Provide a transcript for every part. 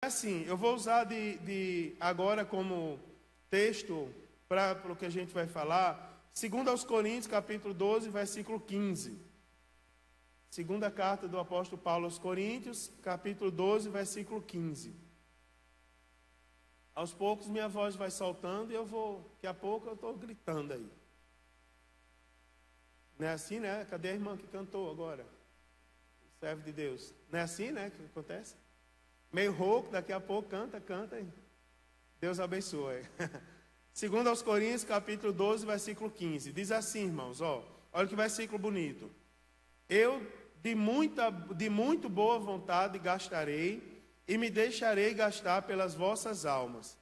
Assim, eu vou usar agora como texto para o que a gente vai falar, 2 Coríntios, capítulo 12, versículo 15. Segunda carta do apóstolo Paulo aos Coríntios, capítulo 12, versículo 15. Aos poucos minha voz vai soltando e daqui a pouco eu estou gritando aí. Não é assim, né? Cadê a irmã que cantou agora? Servo de Deus. Não é assim, né, que acontece? Meio rouco, daqui a pouco canta. Deus abençoe. 2 aos Coríntios, capítulo 12, versículo 15. Diz assim, irmãos, olha que versículo bonito. Eu de muito boa vontade gastarei e me deixarei gastar pelas vossas almas,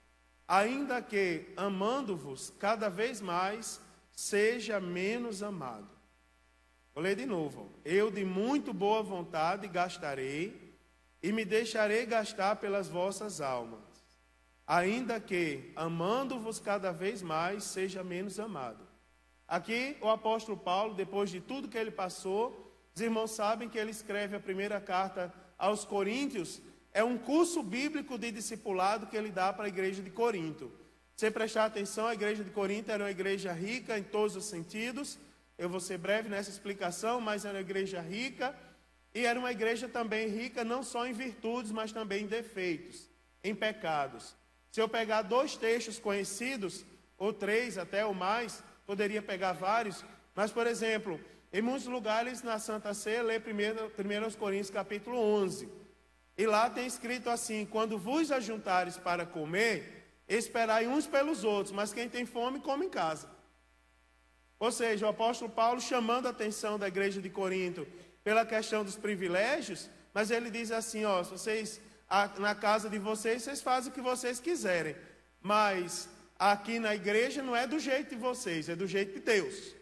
ainda que, amando-vos cada vez mais, seja menos amado. Vou ler de novo. Eu de muito boa vontade gastarei e me deixarei gastar pelas vossas almas, ainda que, amando-vos cada vez mais, seja menos amado. Aqui o apóstolo Paulo, depois de tudo que ele passou, os irmãos sabem que ele escreve a primeira carta aos Coríntios, é um curso bíblico de discipulado que ele dá para a igreja de Corinto. Se prestar atenção, a igreja de Corinto era uma igreja rica em todos os sentidos. Eu vou ser breve nessa explicação, mas era uma igreja rica, e era uma igreja também rica não só em virtudes, mas também em defeitos, em pecados. Se eu pegar 2 textos conhecidos, ou 3 até ou mais, poderia pegar vários, mas, por exemplo, em muitos lugares na Santa Ceia, lê 1 Coríntios capítulo 11. E lá tem escrito assim: quando vos ajuntares para comer, esperai uns pelos outros, mas quem tem fome, come em casa. Ou seja, o apóstolo Paulo chamando a atenção da igreja de Corinto pela questão dos privilégios, mas ele diz assim, vocês, na casa de vocês, vocês fazem o que vocês quiserem, mas aqui na igreja não é do jeito de vocês, é do jeito de Deus.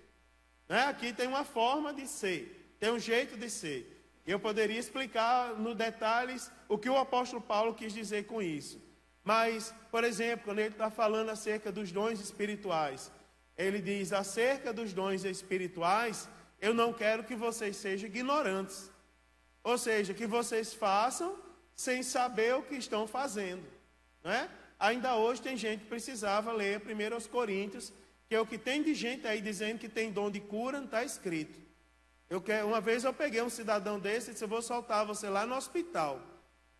Né? Aqui tem uma forma de ser, tem um jeito de ser. Eu poderia explicar no detalhes o que o apóstolo Paulo quis dizer com isso. Mas, por exemplo, quando ele está falando acerca dos dons espirituais, ele diz, acerca dos dons espirituais, eu não quero que vocês sejam ignorantes. Ou seja, que vocês façam sem saber o que estão fazendo. Né? Ainda hoje tem gente que precisava ler 1 Coríntios, que é o que tem de gente aí dizendo que tem dom de cura, não está escrito. Uma vez eu peguei um cidadão desse e disse, eu vou soltar você lá no hospital,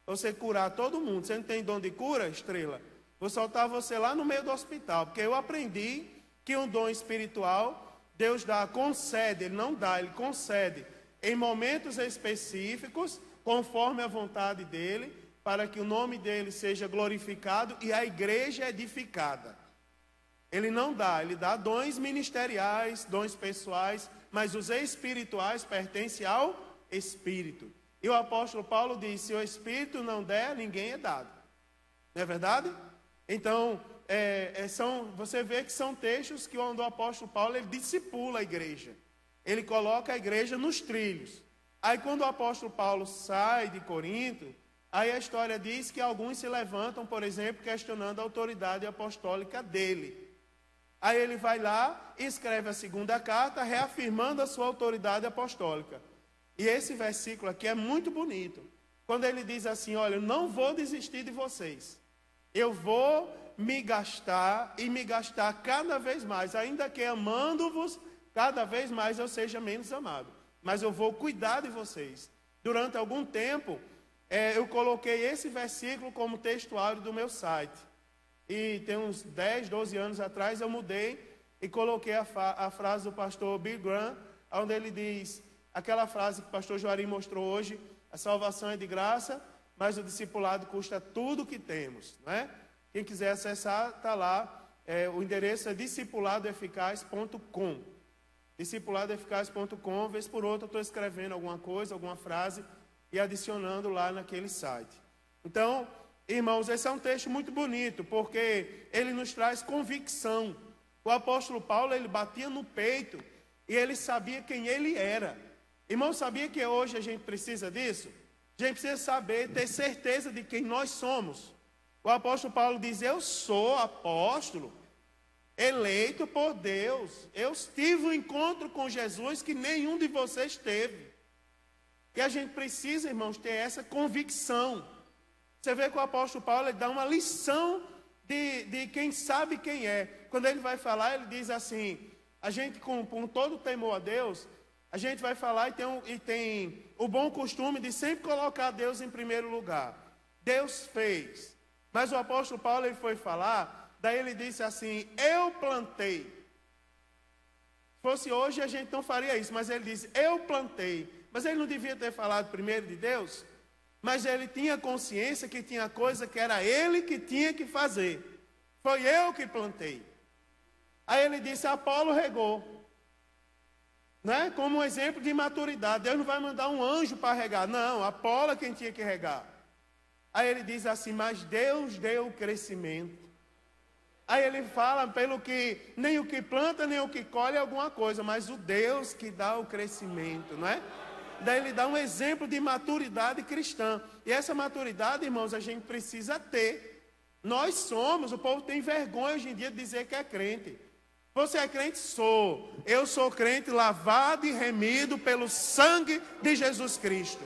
você curar todo mundo. Você não tem dom de cura, Estrela? Vou soltar você lá no meio do hospital, porque eu aprendi que um dom espiritual, Deus concede, Ele não dá, Ele concede em momentos específicos, conforme a vontade dEle, para que o nome dEle seja glorificado e a igreja edificada. Ele não dá, Ele dá dons ministeriais, dons pessoais, mas os espirituais pertencem ao Espírito. E o apóstolo Paulo diz, se o Espírito não der, ninguém é dado. Não é verdade? Então, você vê que são textos que onde o apóstolo Paulo ele discipula a igreja. Ele coloca a igreja nos trilhos. Aí quando o apóstolo Paulo sai de Corinto, aí a história diz que alguns se levantam, por exemplo, questionando a autoridade apostólica dele. Aí ele vai lá e escreve a segunda carta, reafirmando a sua autoridade apostólica. E esse versículo aqui é muito bonito. Quando ele diz assim, olha, eu não vou desistir de vocês. Eu vou me gastar e me gastar cada vez mais, ainda que amando-vos, cada vez mais eu seja menos amado. Mas eu vou cuidar de vocês. Durante algum tempo, eu coloquei esse versículo como textuário do meu site. E tem uns 10, 12 anos atrás eu mudei e coloquei a frase do pastor Bill Graham, onde ele diz, aquela frase que o pastor Juari mostrou hoje, a salvação é de graça, mas o discipulado custa tudo que temos. Né? Quem quiser acessar, está lá, o endereço é discipuladoeficaz.com. Discipuladoeficaz.com, vez por outra eu estou escrevendo alguma coisa, alguma frase e adicionando lá naquele site. Então, irmãos, esse é um texto muito bonito, porque ele nos traz convicção. O apóstolo Paulo, ele batia no peito e ele sabia quem ele era. Irmão, sabia que hoje a gente precisa disso? A gente precisa saber, ter certeza de quem nós somos. O apóstolo Paulo diz, eu sou apóstolo, eleito por Deus. Eu tive um encontro com Jesus que nenhum de vocês teve. E a gente precisa, irmãos, ter essa convicção. Você vê que o apóstolo Paulo ele dá uma lição de quem sabe quem é. Quando ele vai falar, ele diz assim, a gente com todo temor a Deus, a gente vai falar e tem o bom costume de sempre colocar Deus em primeiro lugar. Deus fez. Mas o apóstolo Paulo ele foi falar, daí ele disse assim, eu plantei. Se fosse hoje a gente não faria isso, mas ele disse, eu plantei. Mas ele não devia ter falado primeiro de Deus? Mas ele tinha consciência que tinha coisa que era ele que tinha que fazer. Foi eu que plantei. Aí ele disse, Apolo regou. Né? Como um exemplo de maturidade. Deus não vai mandar um anjo para regar. Não, Apolo é quem tinha que regar. Aí ele diz assim, mas Deus deu o crescimento. Aí ele fala, pelo que nem o que planta, nem o que colhe é alguma coisa, mas o Deus que dá o crescimento, não é? Daí ele dá um exemplo de maturidade cristã. E essa maturidade, irmãos, a gente precisa ter. Nós somos, o povo tem vergonha hoje em dia de dizer que é crente. Você é crente? Sou. Eu sou crente lavado e remido pelo sangue de Jesus Cristo.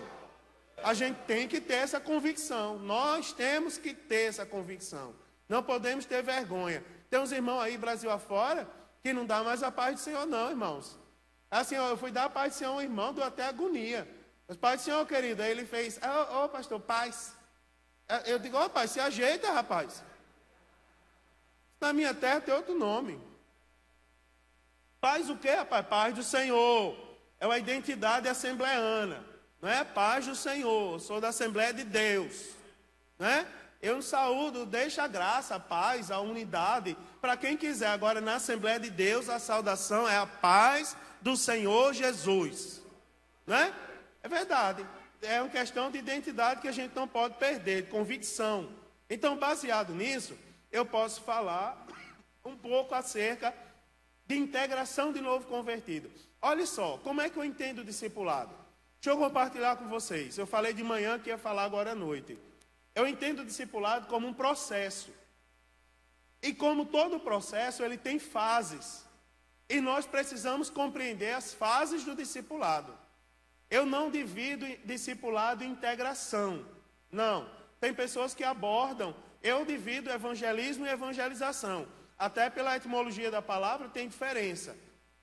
A gente tem que ter essa convicção. Nós temos que ter essa convicção. Não podemos ter vergonha. Tem uns irmãos aí, Brasil afora, que não dá mais a paz do Senhor, não, irmãos. Assim, eu fui dar a paz do Senhor a um irmão, deu até agonia. Mas paz do Senhor, querido, aí ele fez, pastor, paz. Eu digo, pai, se ajeita, rapaz. Na minha terra tem outro nome. Paz o quê, rapaz? Paz do Senhor. É uma identidade assembleana. Não é paz do Senhor. Eu sou da Assembleia de Deus. Né? Eu saúdo, deixo a graça, a paz, a unidade. Para quem quiser. Agora, na Assembleia de Deus, a saudação é a paz do Senhor Jesus. Né? É verdade. É uma questão de identidade que a gente não pode perder, de convicção. Então, baseado nisso, eu posso falar um pouco acerca de integração de novo convertido. Olha só, como é que eu entendo o discipulado? Deixa eu compartilhar com vocês. Eu falei de manhã que ia falar agora à noite. Eu entendo o discipulado como um processo. E como todo processo, ele tem fases. E nós precisamos compreender as fases do discipulado. Eu não divido discipulado em integração. Não. Tem pessoas que abordam. Eu divido evangelismo e evangelização. Até pela etimologia da palavra tem diferença.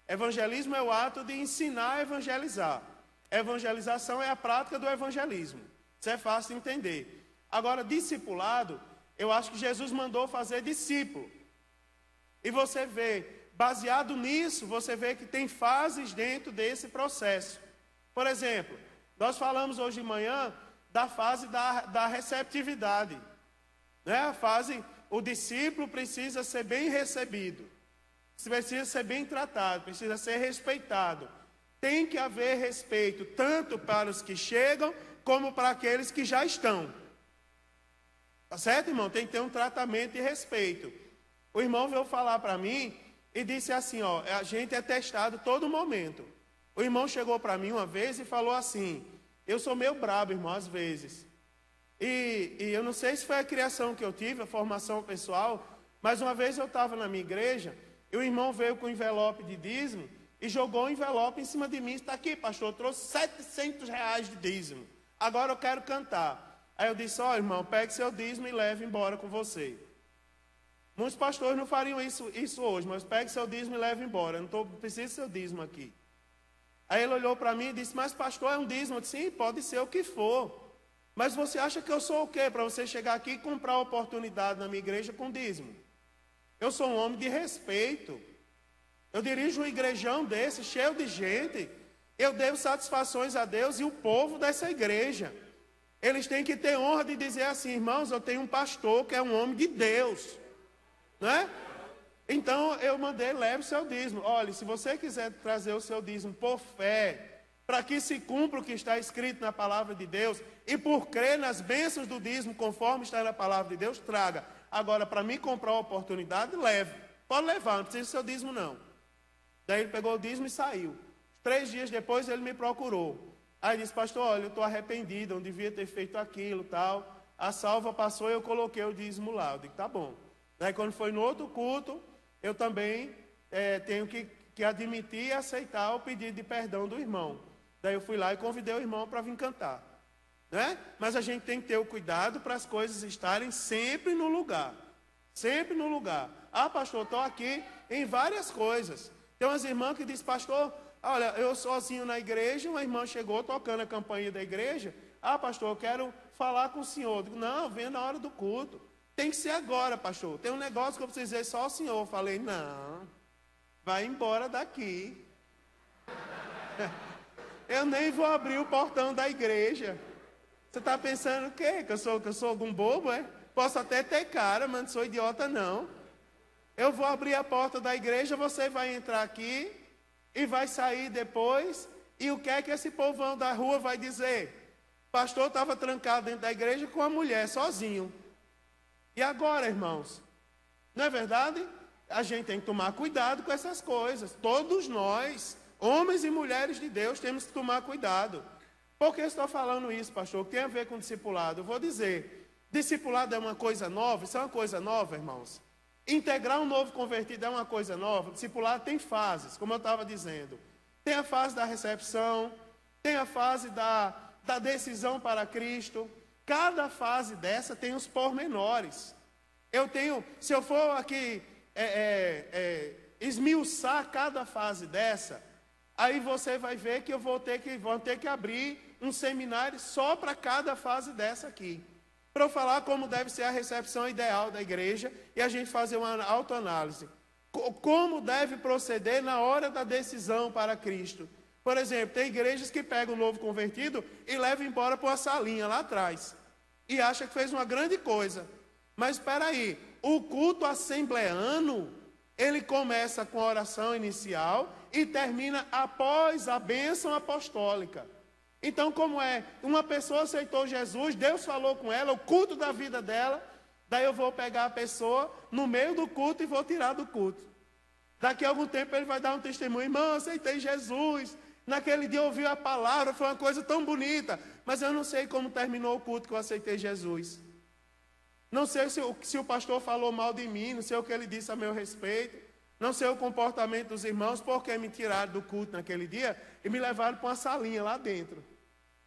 Evangelismo é o ato de ensinar a evangelizar. Evangelização é a prática do evangelismo. Isso é fácil de entender. Agora, discipulado, eu acho que Jesus mandou fazer discípulo. E você vê, baseado nisso, você vê que tem fases dentro desse processo. Por exemplo, nós falamos hoje de manhã da fase da receptividade. Né? A fase, o discípulo precisa ser bem recebido. Precisa ser bem tratado, precisa ser respeitado. Tem que haver respeito, tanto para os que chegam, como para aqueles que já estão. Tá certo, irmão? Tem que ter um tratamento de respeito. O irmão veio falar para mim e disse assim, a gente é testado todo momento. O irmão chegou para mim uma vez e falou assim, eu sou meio brabo, irmão, às vezes. E eu não sei se foi a criação que eu tive, a formação pessoal, mas uma vez eu estava na minha igreja, e o irmão veio com um envelope de dízimo, e jogou o envelope em cima de mim, está aqui, pastor, eu trouxe R$700 de dízimo, agora eu quero cantar. Aí eu disse, irmão, pegue seu dízimo e leve embora com você. Muitos pastores não fariam isso hoje, mas pegue seu dízimo e leve embora, eu não preciso do seu dízimo aqui. Aí ele olhou para mim e disse, mas pastor, é um dízimo? Eu disse, sim, pode ser o que for. Mas você acha que eu sou o quê? Para você chegar aqui e comprar oportunidade na minha igreja com dízimo. Eu sou um homem de respeito. Eu dirijo um igrejão desse, cheio de gente. Eu devo satisfações a Deus e o povo dessa igreja. Eles têm que ter honra de dizer assim, irmãos, eu tenho um pastor que é um homem de Deus. Né? Então eu mandei, leve o seu dízimo. Olha, se você quiser trazer o seu dízimo por fé, para que se cumpra o que está escrito na palavra de Deus, e por crer nas bênçãos do dízimo, conforme está na palavra de Deus, traga. Agora, para mim comprar a oportunidade, leve. Pode levar, não precisa do seu dízimo, não. Daí ele pegou o dízimo e saiu. 3 dias depois ele me procurou. Aí disse, pastor, olha, eu estou arrependido, eu não devia ter feito aquilo, tal. A salva passou e eu coloquei o dízimo lá. Eu digo, tá bom. Daí quando foi no outro culto, eu também tenho que admitir e aceitar o pedido de perdão do irmão. Daí eu fui lá e convidei o irmão para vir cantar. né? Mas a gente tem que ter o cuidado para as coisas estarem sempre no lugar. Sempre no lugar. Ah, pastor, estou aqui em várias coisas. Tem umas irmãs que dizem, pastor, olha, eu sozinho na igreja, uma irmã chegou tocando a campainha da igreja. Ah, pastor, eu quero falar com o senhor. Eu digo, não, venha na hora do culto. Tem que ser agora, pastor. Tem um negócio que eu preciso dizer só ao senhor. Eu falei, não, vai embora daqui. Eu nem vou abrir o portão da igreja. Você está pensando o quê? Que eu sou algum bobo, é? Posso até ter cara, mas não sou idiota, não. Eu vou abrir a porta da igreja, você vai entrar aqui e vai sair depois. E o que é que esse povão da rua vai dizer? O pastor estava trancado dentro da igreja com a mulher, sozinho. E agora, irmãos? Não é verdade? A gente tem que tomar cuidado com essas coisas. Todos nós, homens e mulheres de Deus, temos que tomar cuidado. Por que eu estou falando isso, pastor? O que tem a ver com discipulado? Eu vou dizer, discipulado é uma coisa nova? Isso é uma coisa nova, irmãos? Integrar um novo convertido é uma coisa nova? Discipulado tem fases, como eu estava dizendo. Tem a fase da recepção, tem a fase da decisão para Cristo. Cada fase dessa tem os pormenores. Se eu for aqui esmiuçar cada fase dessa, aí você vai ver que vou ter que abrir um seminário só para cada fase dessa aqui. Para eu falar como deve ser a recepção ideal da igreja e a gente fazer uma autoanálise. Como deve proceder na hora da decisão para Cristo. Por exemplo, tem igrejas que pegam o novo convertido e levam embora para uma salinha lá atrás. E acha que fez uma grande coisa. Mas espera aí, o culto assembleano, ele começa com a oração inicial e termina após a bênção apostólica. Então, como é? Uma pessoa aceitou Jesus, Deus falou com ela, o culto da vida dela, daí eu vou pegar a pessoa no meio do culto e vou tirar do culto. Daqui a algum tempo ele vai dar um testemunho, irmão, aceitei Jesus, naquele dia eu ouvi a palavra, foi uma coisa tão bonita, mas eu não sei como terminou o culto que eu aceitei Jesus. Não sei se o pastor falou mal de mim, não sei o que ele disse a meu respeito, não sei o comportamento dos irmãos, porque me tiraram do culto naquele dia e me levaram para uma salinha lá dentro.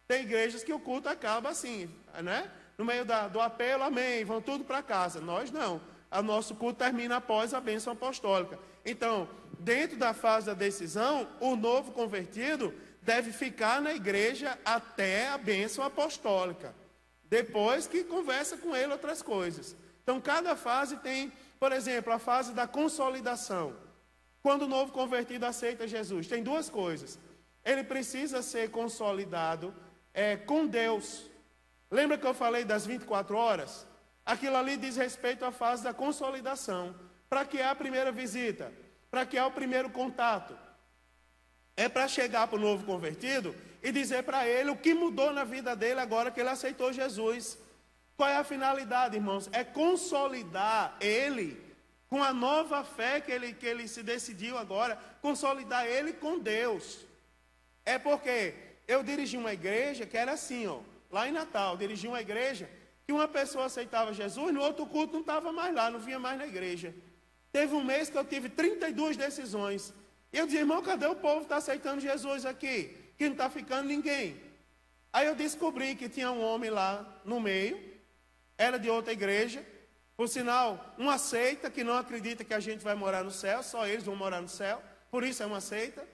Tem igrejas que o culto acaba assim, né? No meio do apelo, amém, vão tudo para casa. Nós não. O nosso culto termina após a bênção apostólica. Então, dentro da fase da decisão, o novo convertido deve ficar na igreja até a bênção apostólica. Depois que conversa com ele outras coisas. Então, cada fase tem, por exemplo, a fase da consolidação. Quando o novo convertido aceita Jesus, tem duas coisas. Ele precisa ser consolidado com Deus. Lembra que eu falei das 24 horas? Aquilo ali diz respeito à fase da consolidação. Para que é a primeira visita? Para que é o primeiro contato? É para chegar para o novo convertido e dizer para ele o que mudou na vida dele agora que ele aceitou Jesus. Qual é a finalidade, irmãos? É consolidar ele com a nova fé que ele se decidiu agora, consolidar ele com Deus. É porque eu dirigi uma igreja que era assim, ó, lá em Natal, dirigi uma igreja que uma pessoa aceitava Jesus, no outro culto não estava mais lá, não vinha mais na igreja. Teve um mês que eu tive 32 decisões. E eu dizia, irmão, cadê o povo que está aceitando Jesus aqui? Que não está ficando ninguém. Aí eu descobri que tinha um homem lá no meio, era de outra igreja, por sinal, uma seita que não acredita que a gente vai morar no céu, só eles vão morar no céu, por isso é uma seita.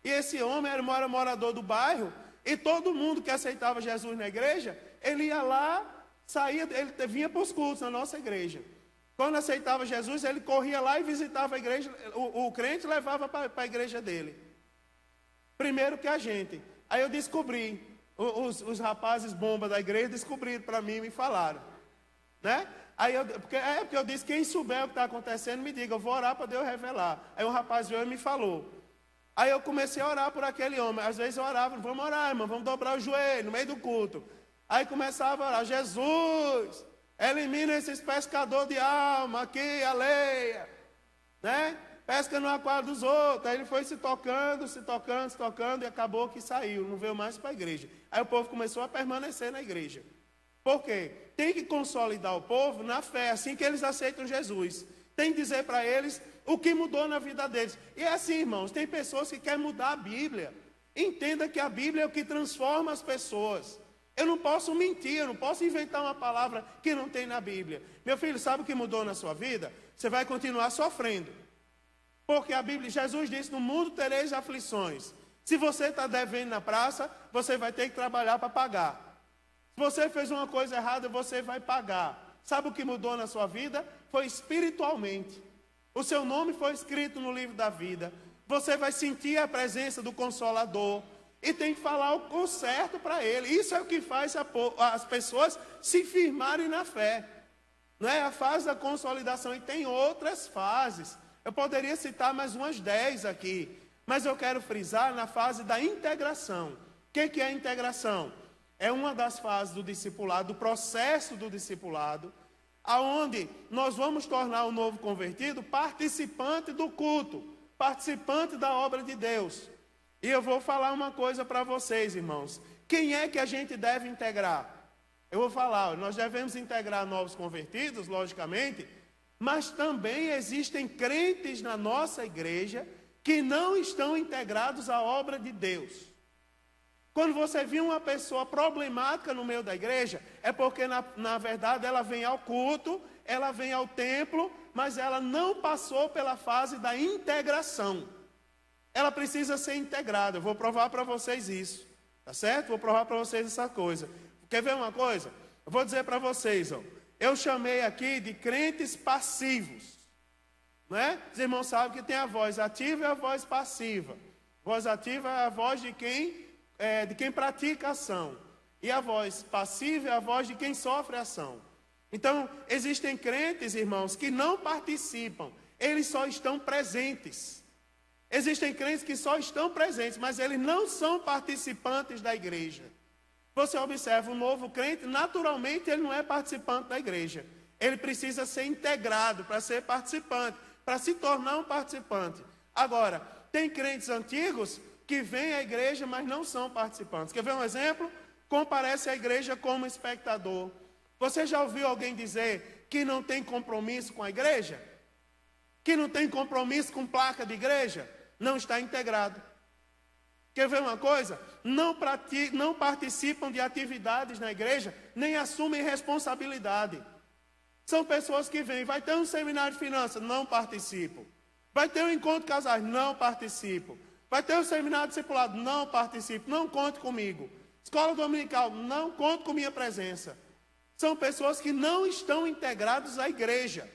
E esse homem era morador do bairro, e todo mundo que aceitava Jesus na igreja, ele ia lá, saía, ele vinha para os cultos na nossa igreja. Quando aceitava Jesus, ele corria lá e visitava a igreja, o crente levava para a igreja dele. Primeiro que a gente. Aí eu descobri, os rapazes bomba da igreja descobriram para mim e me falaram. Né? Porque eu disse, quem souber o que está acontecendo, me diga, eu vou orar para Deus revelar. Aí um rapaz veio e me falou. Aí eu comecei a orar por aquele homem. Às vezes eu orava, vamos orar, irmão, vamos dobrar o joelho no meio do culto. Aí começava a orar, Jesus, elimina esses pescadores de alma aqui, aleia, né? Pesca no aquário dos outros. Aí ele foi se tocando, e acabou que saiu, não veio mais para a igreja. Aí o povo começou a permanecer na igreja. Por quê? Tem que consolidar o povo na fé, assim que eles aceitam Jesus. Tem que dizer para eles o que mudou na vida deles. E é assim, irmãos, tem pessoas que querem mudar a Bíblia. Entenda que a Bíblia é o que transforma as pessoas. Eu não posso mentir, eu não posso inventar uma palavra que não tem na Bíblia. Meu filho, sabe o que mudou na sua vida? Você vai continuar sofrendo. Porque a Bíblia, Jesus disse, no mundo tereis aflições. Se você está devendo na praça, você vai ter que trabalhar para pagar. Se você fez uma coisa errada, você vai pagar. Sabe o que mudou na sua vida? Foi espiritualmente. O seu nome foi escrito no livro da vida. Você vai sentir a presença do Consolador. E tem que falar o certo para ele. Isso é o que faz as pessoas se firmarem na fé. Não é a fase da consolidação. E tem outras fases. Eu poderia citar mais umas 10 aqui. Mas eu quero frisar na fase da integração. O que é a integração? É uma das fases do discipulado, do processo do discipulado, aonde nós vamos tornar o novo convertido participante do culto, participante da obra de Deus. E eu vou falar uma coisa para vocês, irmãos. Quem é que a gente deve integrar? Eu vou falar, nós devemos integrar novos convertidos, logicamente, mas também existem crentes na nossa igreja que não estão integrados à obra de Deus. Quando você vê uma pessoa problemática no meio da igreja, é porque na verdade ela vem ao culto, ela vem ao templo, mas ela não passou pela fase da integração. Ela precisa ser integrada. Eu vou provar para vocês isso, tá certo? Vou provar para vocês essa coisa. Quer ver uma coisa? Eu vou dizer para vocês, ó. Eu chamei aqui de crentes passivos, não é? Os irmãos sabem que tem a voz ativa e a voz passiva. Voz ativa é a voz de quem pratica a ação. E a voz passiva é a voz de quem sofre a ação. Então, existem crentes, irmãos, que não participam. Eles só estão presentes. Existem crentes que só estão presentes, mas eles não são participantes da igreja. Você observa, um novo crente, naturalmente ele não é participante da igreja. Ele precisa ser integrado para ser participante, para se tornar um participante. Agora, tem crentes antigos que vêm à igreja, mas não são participantes. Quer ver um exemplo? Comparece à igreja como espectador. Você já ouviu alguém dizer que não tem compromisso com a igreja? Que não tem compromisso com placa de igreja? Não está integrado. Quer ver uma coisa? Não participam de atividades na igreja, nem assumem responsabilidade. São pessoas que vêm, vai ter um seminário de finanças, não participam. Vai ter um encontro de casais, não participam. Vai ter um seminário discipulado, não participo, não conte comigo. Escola dominical, não conte com minha presença. São pessoas que não estão integrados à igreja.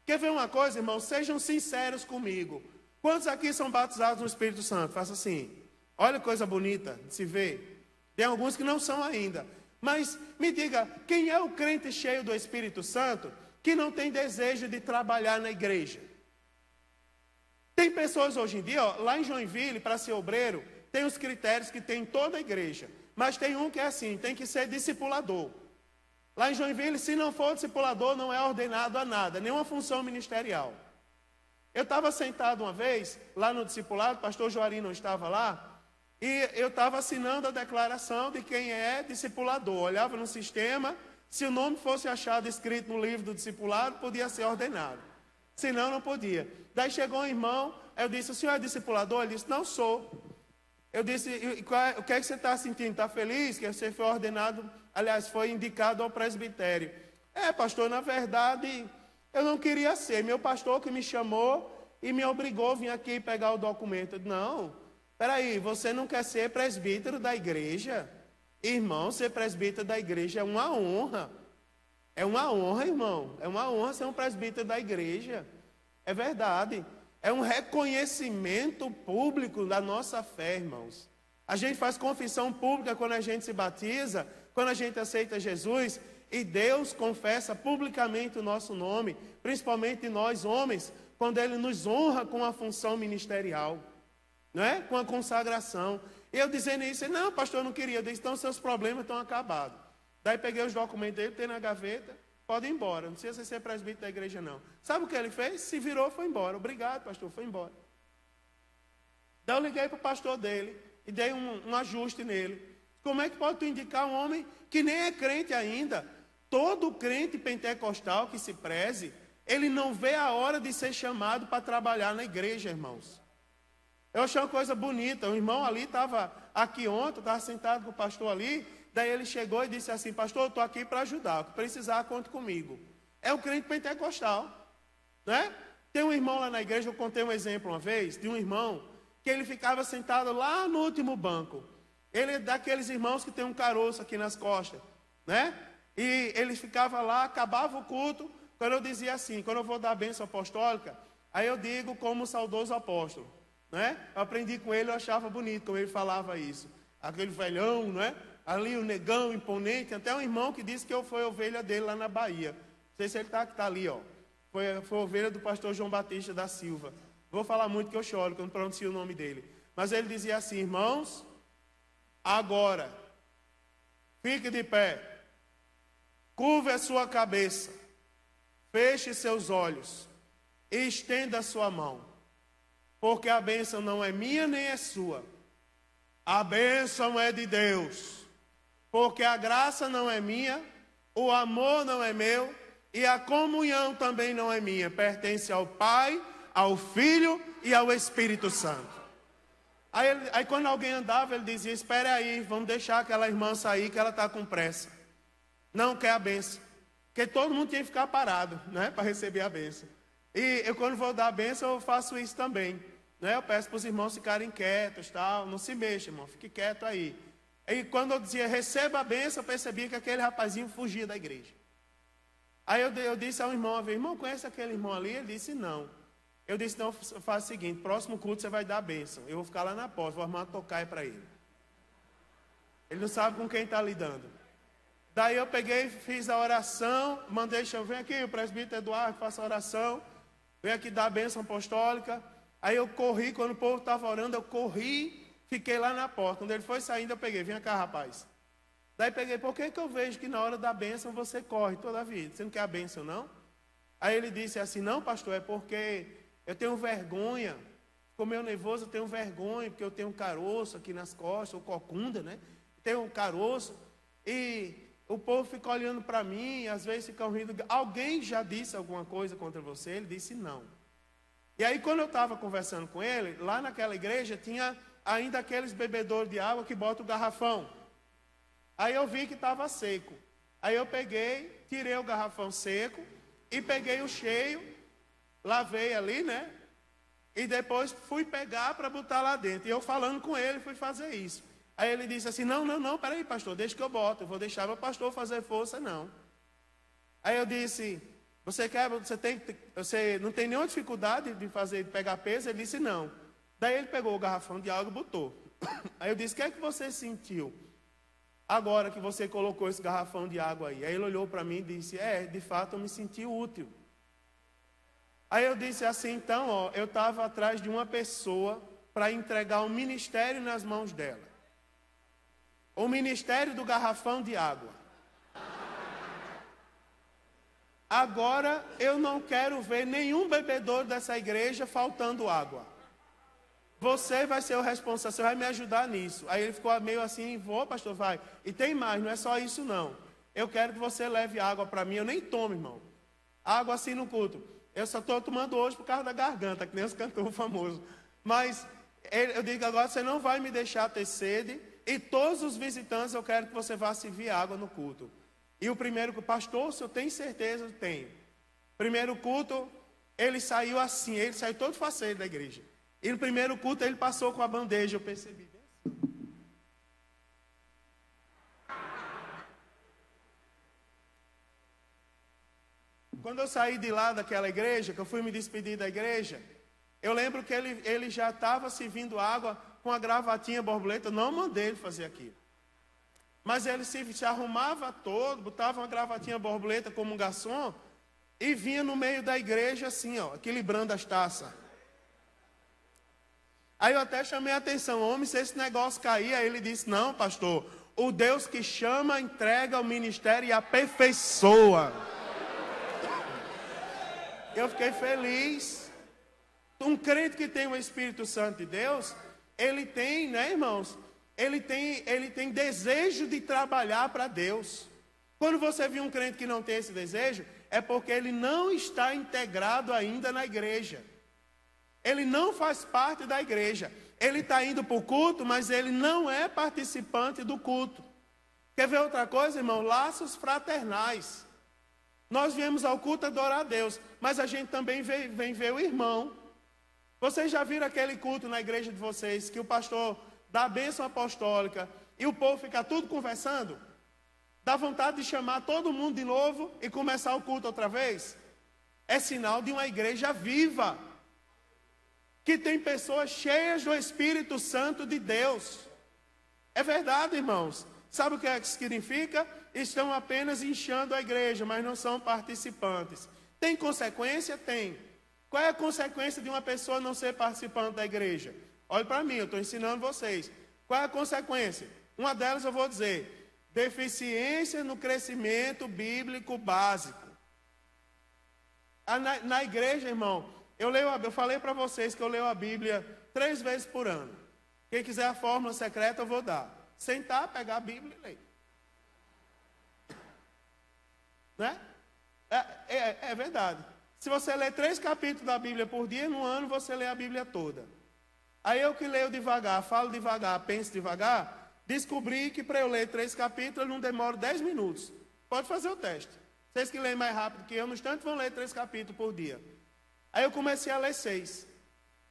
Quer ver uma coisa, irmãos? Sejam sinceros comigo. Quantos aqui são batizados no Espírito Santo? Faça assim. Olha que coisa bonita de se ver. Tem alguns que não são ainda. Mas me diga, quem é o crente cheio do Espírito Santo que não tem desejo de trabalhar na igreja? Tem pessoas hoje em dia, ó, lá em Joinville, para ser obreiro, tem os critérios que tem em toda a igreja. Mas tem um que é assim, tem que ser discipulador. Lá em Joinville, se não for discipulador, não é ordenado a nada, nenhuma função ministerial. Eu estava sentado uma vez, lá no discipulado, o pastor Joari não estava lá, e eu estava assinando a declaração de quem é discipulador. Olhava no sistema, se o nome fosse achado escrito no livro do discipulado, podia ser ordenado. Senão, não podia. Daí chegou um irmão, eu disse, o senhor é discipulador? Ele disse, não sou. Eu disse, o que é que você está sentindo? Está feliz que você foi ordenado, aliás, foi indicado ao presbitério? É, pastor, na verdade, eu não queria ser. Meu pastor que me chamou e me obrigou a vir aqui pegar o documento. Eu disse, não, peraí, você não quer ser presbítero da igreja? Irmão, ser presbítero da igreja é uma honra. É uma honra, irmão. É uma honra ser um presbítero da igreja. É verdade. É um reconhecimento público da nossa fé, irmãos. A gente faz confissão pública quando a gente se batiza, quando a gente aceita Jesus, e Deus confessa publicamente o nosso nome, principalmente nós homens, quando Ele nos honra com a função ministerial, não é? Com a consagração. E eu dizendo isso, não, pastor, eu não queria. Eu disse, então seus problemas estão acabados. Daí peguei os documentos dele, tem na gaveta, pode ir embora, não precisa ser presbítero da igreja não. Sabe o que ele fez? Se virou, foi embora. Obrigado, pastor, foi embora. Daí eu liguei para o pastor dele e dei um ajuste nele. Como é que pode tu indicar um homem que nem é crente ainda? Todo crente pentecostal que se preze, ele não vê a hora de ser chamado para trabalhar na igreja, irmãos. Eu achei uma coisa bonita, o irmão ali estava aqui ontem, estava sentado com o pastor ali, Daí ele chegou e disse assim: pastor, eu estou aqui para ajudar, o que precisar, conte comigo. É um crente pentecostal, né? Tem um irmão lá na igreja, eu contei um exemplo uma vez, de um irmão, que ele ficava sentado lá no último banco. Ele é daqueles irmãos que tem um caroço aqui nas costas, né? E ele ficava lá, acabava o culto, quando eu dizia assim, quando eu vou dar a bênção apostólica, aí eu digo como o saudoso apóstolo, né? Eu aprendi com ele, eu achava bonito como ele falava isso. Aquele velhão, né? Ali o negão, imponente, até um irmão que disse que eu fui ovelha dele lá na Bahia. Não sei se ele está ali, ó. Foi ovelha do pastor João Batista da Silva. Vou falar muito que eu choro quando pronuncio o nome dele. Mas ele dizia assim: irmãos, agora, fique de pé, curve a sua cabeça, feche seus olhos e estenda a sua mão, porque a bênção não é minha nem é sua, a bênção é de Deus, porque a graça não é minha, o amor não é meu e a comunhão também não é minha, pertence ao Pai, ao Filho e ao Espírito Santo. Aí quando alguém andava, ele dizia: espere aí, vamos deixar aquela irmã sair que ela está com pressa. Não quer a bênção. Porque todo mundo tinha que ficar parado, né, para receber a bênção. E eu, quando vou dar a bênção, eu faço isso também. Né? Eu peço para os irmãos ficarem quietos, tal. Não se mexa, irmão, fique quieto aí. E quando eu dizia receba a bênção, eu percebia que aquele rapazinho fugia da igreja. Aí eu disse ao irmão uma vez: irmão, conhece aquele irmão ali? Ele disse: não. Eu disse: não, faz o seguinte, próximo culto você vai dar a bênção. Eu vou ficar lá na porta, vou arrumar uma tocaia para ele. Ele não sabe com quem está lidando. Daí eu peguei, fiz a oração, mandei, vem aqui, o presbítero Eduardo, faça a oração, vem aqui dar a bênção apostólica. Aí eu corri, quando o povo estava orando, eu corri, fiquei lá na porta. Quando ele foi saindo, eu peguei: vem cá, rapaz. Daí peguei: por que eu vejo que na hora da bênção você corre toda a vida? Você não quer a bênção, não? Aí ele disse assim: não, pastor, é porque eu tenho vergonha, ficou meio nervoso, eu tenho vergonha, porque eu tenho um caroço aqui nas costas, ou cocunda, né? Tenho um caroço, e o povo fica olhando para mim, às vezes ficam rindo. Alguém já disse alguma coisa contra você? Ele disse: não. E aí quando eu estava conversando com ele, lá naquela igreja tinha ainda aqueles bebedouros de água que botam o garrafão. Aí eu vi que estava seco. Aí eu peguei, tirei o garrafão seco e peguei o cheio, lavei ali, né? E depois fui pegar para botar lá dentro. E eu falando com ele, fui fazer isso. Aí ele disse assim: não, peraí, pastor, deixa que eu boto. Eu vou deixar meu pastor fazer força, não. Aí eu disse: você não tem nenhuma dificuldade de pegar peso? Ele disse: não. Daí ele pegou o garrafão de água e botou. Aí eu disse: o que é que você sentiu agora que você colocou esse garrafão de água aí? Aí ele olhou para mim e disse: de fato eu me senti útil. Aí eu disse assim: então, ó, eu estava atrás de uma pessoa para entregar um ministério nas mãos dela. O ministério do garrafão de água. Agora eu não quero ver nenhum bebedor dessa igreja faltando água. Você vai ser o responsável, você vai me ajudar nisso. Aí ele ficou meio assim: vou, pastor, vai. E tem mais, não é só isso não. Eu quero que você leve água para mim. Eu nem tomo, irmão, água assim no culto. Eu só estou tomando hoje por causa da garganta, que nem os cantores famosos. Mas eu digo: agora você não vai me deixar ter sede. E todos os visitantes eu quero que você vá servir água no culto. E o primeiro pastor, se eu tenho certeza, tenho. Primeiro culto, ele saiu assim, ele saiu todo faceiro da igreja. E no primeiro culto ele passou com a bandeja, eu percebi. Quando eu saí de lá daquela igreja, que eu fui me despedir da igreja, eu lembro que ele já estava servindo água com a gravatinha borboleta. Eu não mandei ele fazer aquilo. Mas ele se arrumava todo, botava uma gravatinha borboleta como um garçom e vinha no meio da igreja assim, ó, equilibrando as taças. Aí eu até chamei a atenção: homem, se esse negócio cair. Aí ele disse: não, pastor, o Deus que chama, entrega o ministério e aperfeiçoa. Eu fiquei feliz. Um crente que tem o Espírito Santo de Deus, ele tem, né, irmãos? Ele tem desejo de trabalhar para Deus. Quando você vê um crente que não tem esse desejo, é porque ele não está integrado ainda na igreja. Ele não faz parte da igreja. Ele está indo para o culto, mas ele não é participante do culto. Quer ver outra coisa, irmão? Laços fraternais. Nós viemos ao culto adorar a Deus, mas a gente também vem ver o irmão. Vocês já viram aquele culto na igreja de vocês, que o pastor dá a bênção apostólica e o povo fica tudo conversando? Dá vontade de chamar todo mundo de novo e começar o culto outra vez? É sinal de uma igreja viva, que tem pessoas cheias do Espírito Santo de Deus. É verdade, irmãos. Sabe o que é que significa? Estão apenas inchando a igreja, mas não são participantes. Tem consequência? Tem. Qual é a consequência de uma pessoa não ser participante da igreja? Olhe para mim, eu estou ensinando vocês. Qual é a consequência? Uma delas eu vou dizer: deficiência no crescimento bíblico básico. Na igreja, irmão, eu falei para vocês que eu leio a Bíblia 3 vezes por ano. Quem quiser a fórmula secreta eu vou dar. Sentar, pegar a Bíblia e ler. Né? É verdade. Se você ler 3 capítulos da Bíblia por dia, no ano você lê a Bíblia toda. Aí eu que leio devagar, falo devagar, penso devagar, descobri que para eu ler 3 capítulos eu não demoro 10 minutos. Pode fazer o teste. Vocês que leem mais rápido que eu, no instante vão ler 3 capítulos por dia. Aí eu comecei a ler 6.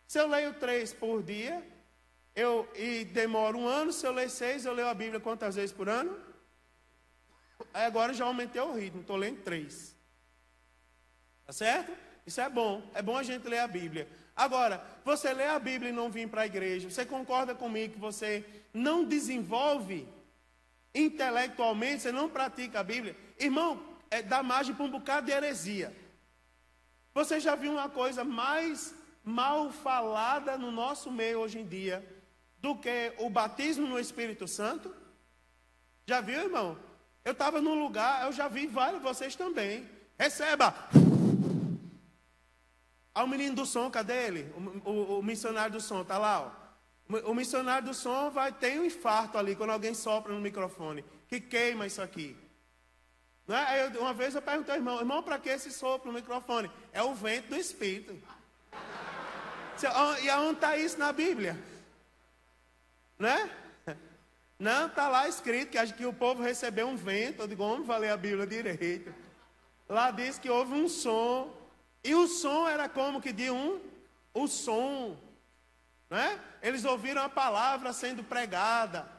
Se eu leio 3 por dia, e demoro 1 ano. Se eu ler 6, eu leio a Bíblia quantas vezes por ano? Aí agora já aumentei o ritmo, estou lendo 3. Tá certo? Isso é bom a gente ler a Bíblia. Agora, você lê a Bíblia e não vir para a igreja, você concorda comigo que você não desenvolve intelectualmente, você não pratica a Bíblia? Irmão, dá margem para um bocado de heresia. Você já viu uma coisa mais mal falada no nosso meio hoje em dia do que o batismo no Espírito Santo? Já viu, irmão? Eu estava num lugar, eu já vi vários, vocês também. Receba! O menino do som, cadê ele? O missionário do som, está lá, ó. O missionário do som tem um infarto ali, quando alguém sopra no microfone, que queima isso aqui. Não é? Aí uma vez eu perguntei ao irmão, para que esse sopro no microfone? É o vento do Espírito. E aonde está isso na Bíblia? Né? Não, está lá escrito que o povo recebeu um vento. Eu digo, vamos ler a Bíblia direito. Lá diz que houve um som. E o som era como que de o som. Né? Eles ouviram a palavra sendo pregada.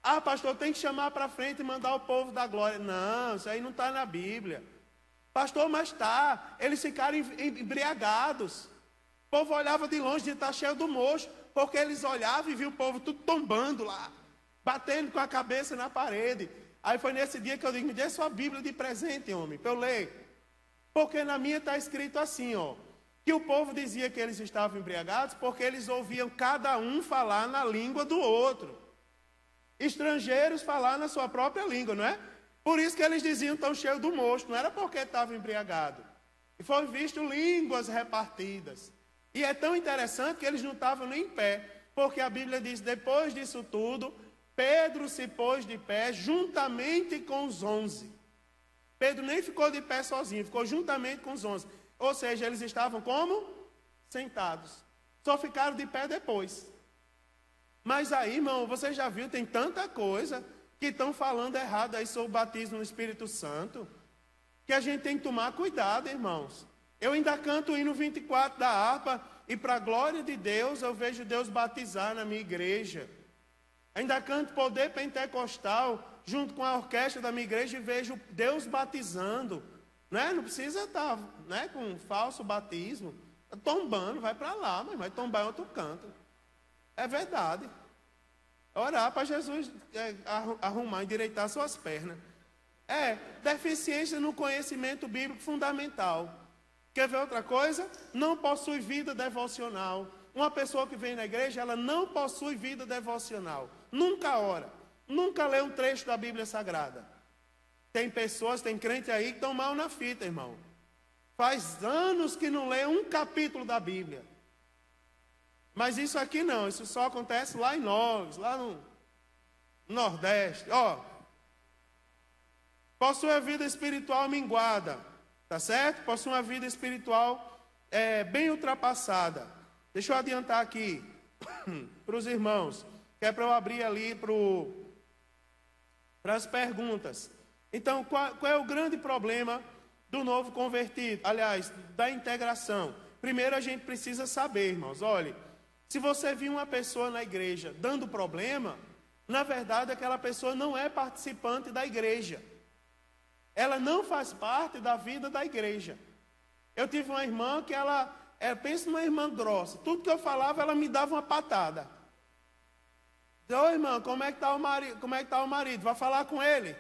Ah, pastor, tem que chamar para frente e mandar o povo da glória. Não, isso aí não está na Bíblia. Pastor, mas está. Eles ficaram embriagados. O povo olhava de longe e está cheio do mocho. Porque eles olhavam e viam o povo tudo tombando lá. Batendo com a cabeça na parede. Aí foi nesse dia que eu digo, me dê sua Bíblia de presente, homem, para eu ler. Porque na minha está escrito assim, ó. Que o povo dizia que eles estavam embriagados porque eles ouviam cada um falar na língua do outro. Estrangeiros falar na sua própria língua, não é? Por isso que eles diziam tão cheio do mosto, não era porque estavam embriagados. E foi visto línguas repartidas. E é tão interessante que eles não estavam nem em pé, porque a Bíblia diz, depois disso tudo, Pedro se pôs de pé juntamente com os 11. Pedro nem ficou de pé sozinho, ficou juntamente com os 11. Ou seja, eles estavam como? Sentados. Só ficaram de pé depois. Mas aí, irmão, você já viu, tem tanta coisa que estão falando errado aí sobre o batismo no Espírito Santo, que a gente tem que tomar cuidado, irmãos. Eu ainda canto o hino 24 da harpa, e para a glória de Deus, eu vejo Deus batizar na minha igreja. Ainda canto poder pentecostal, junto com a orquestra da minha igreja, e vejo Deus batizando. Né? Não precisa estar, né, com um falso batismo. Tombando, vai para lá, mas vai tombar em outro canto. É verdade. Orar para Jesus arrumar, endireitar suas pernas. Deficiência no conhecimento bíblico fundamental. Quer ver outra coisa? Não possui vida devocional. Uma pessoa que vem na igreja, ela não possui vida devocional. Nunca ora. Nunca lê um trecho da Bíblia Sagrada. Tem pessoas, tem crente aí que estão mal na fita, irmão. Faz anos que não lê um capítulo da Bíblia. Mas isso aqui não, isso só acontece lá em Nós, lá no Nordeste. Ó, possui a vida espiritual minguada, tá certo? Possui uma vida espiritual bem ultrapassada. Deixa eu adiantar aqui para os irmãos, que é para eu abrir ali para para as perguntas. Então, qual é o grande problema do novo convertido? Aliás, da integração. Primeiro a gente precisa saber, irmãos, olhe, se você viu uma pessoa na igreja dando problema, na verdade aquela pessoa não é participante da igreja. Ela não faz parte da vida da igreja. Eu tive uma irmã que pensa numa irmã grossa. Tudo que eu falava, ela me dava uma patada. Ô irmã, como é que está o marido? Como é que está o marido? Vai falar com ele?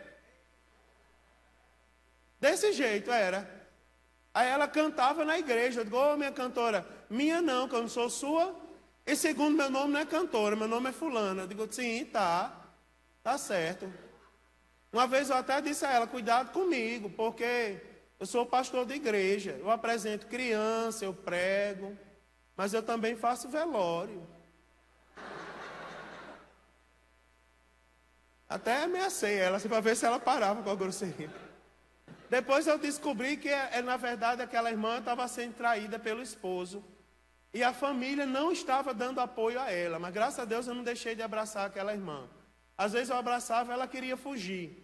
Desse jeito era. Aí ela cantava na igreja. Eu digo, ô minha cantora, minha não, que eu não sou sua. E segundo, meu nome não é cantora, meu nome é fulana. Eu digo, sim, tá certo. Uma vez eu até disse a ela, cuidado comigo, porque eu sou pastor de igreja. Eu apresento criança, eu prego, mas eu também faço velório. Até ameacei ela, assim, para ver se ela parava com a grosseria. Depois eu descobri que, na verdade, aquela irmã estava sendo traída pelo esposo. E a família não estava dando apoio a ela. Mas, graças a Deus, eu não deixei de abraçar aquela irmã. Às vezes eu abraçava, ela queria fugir.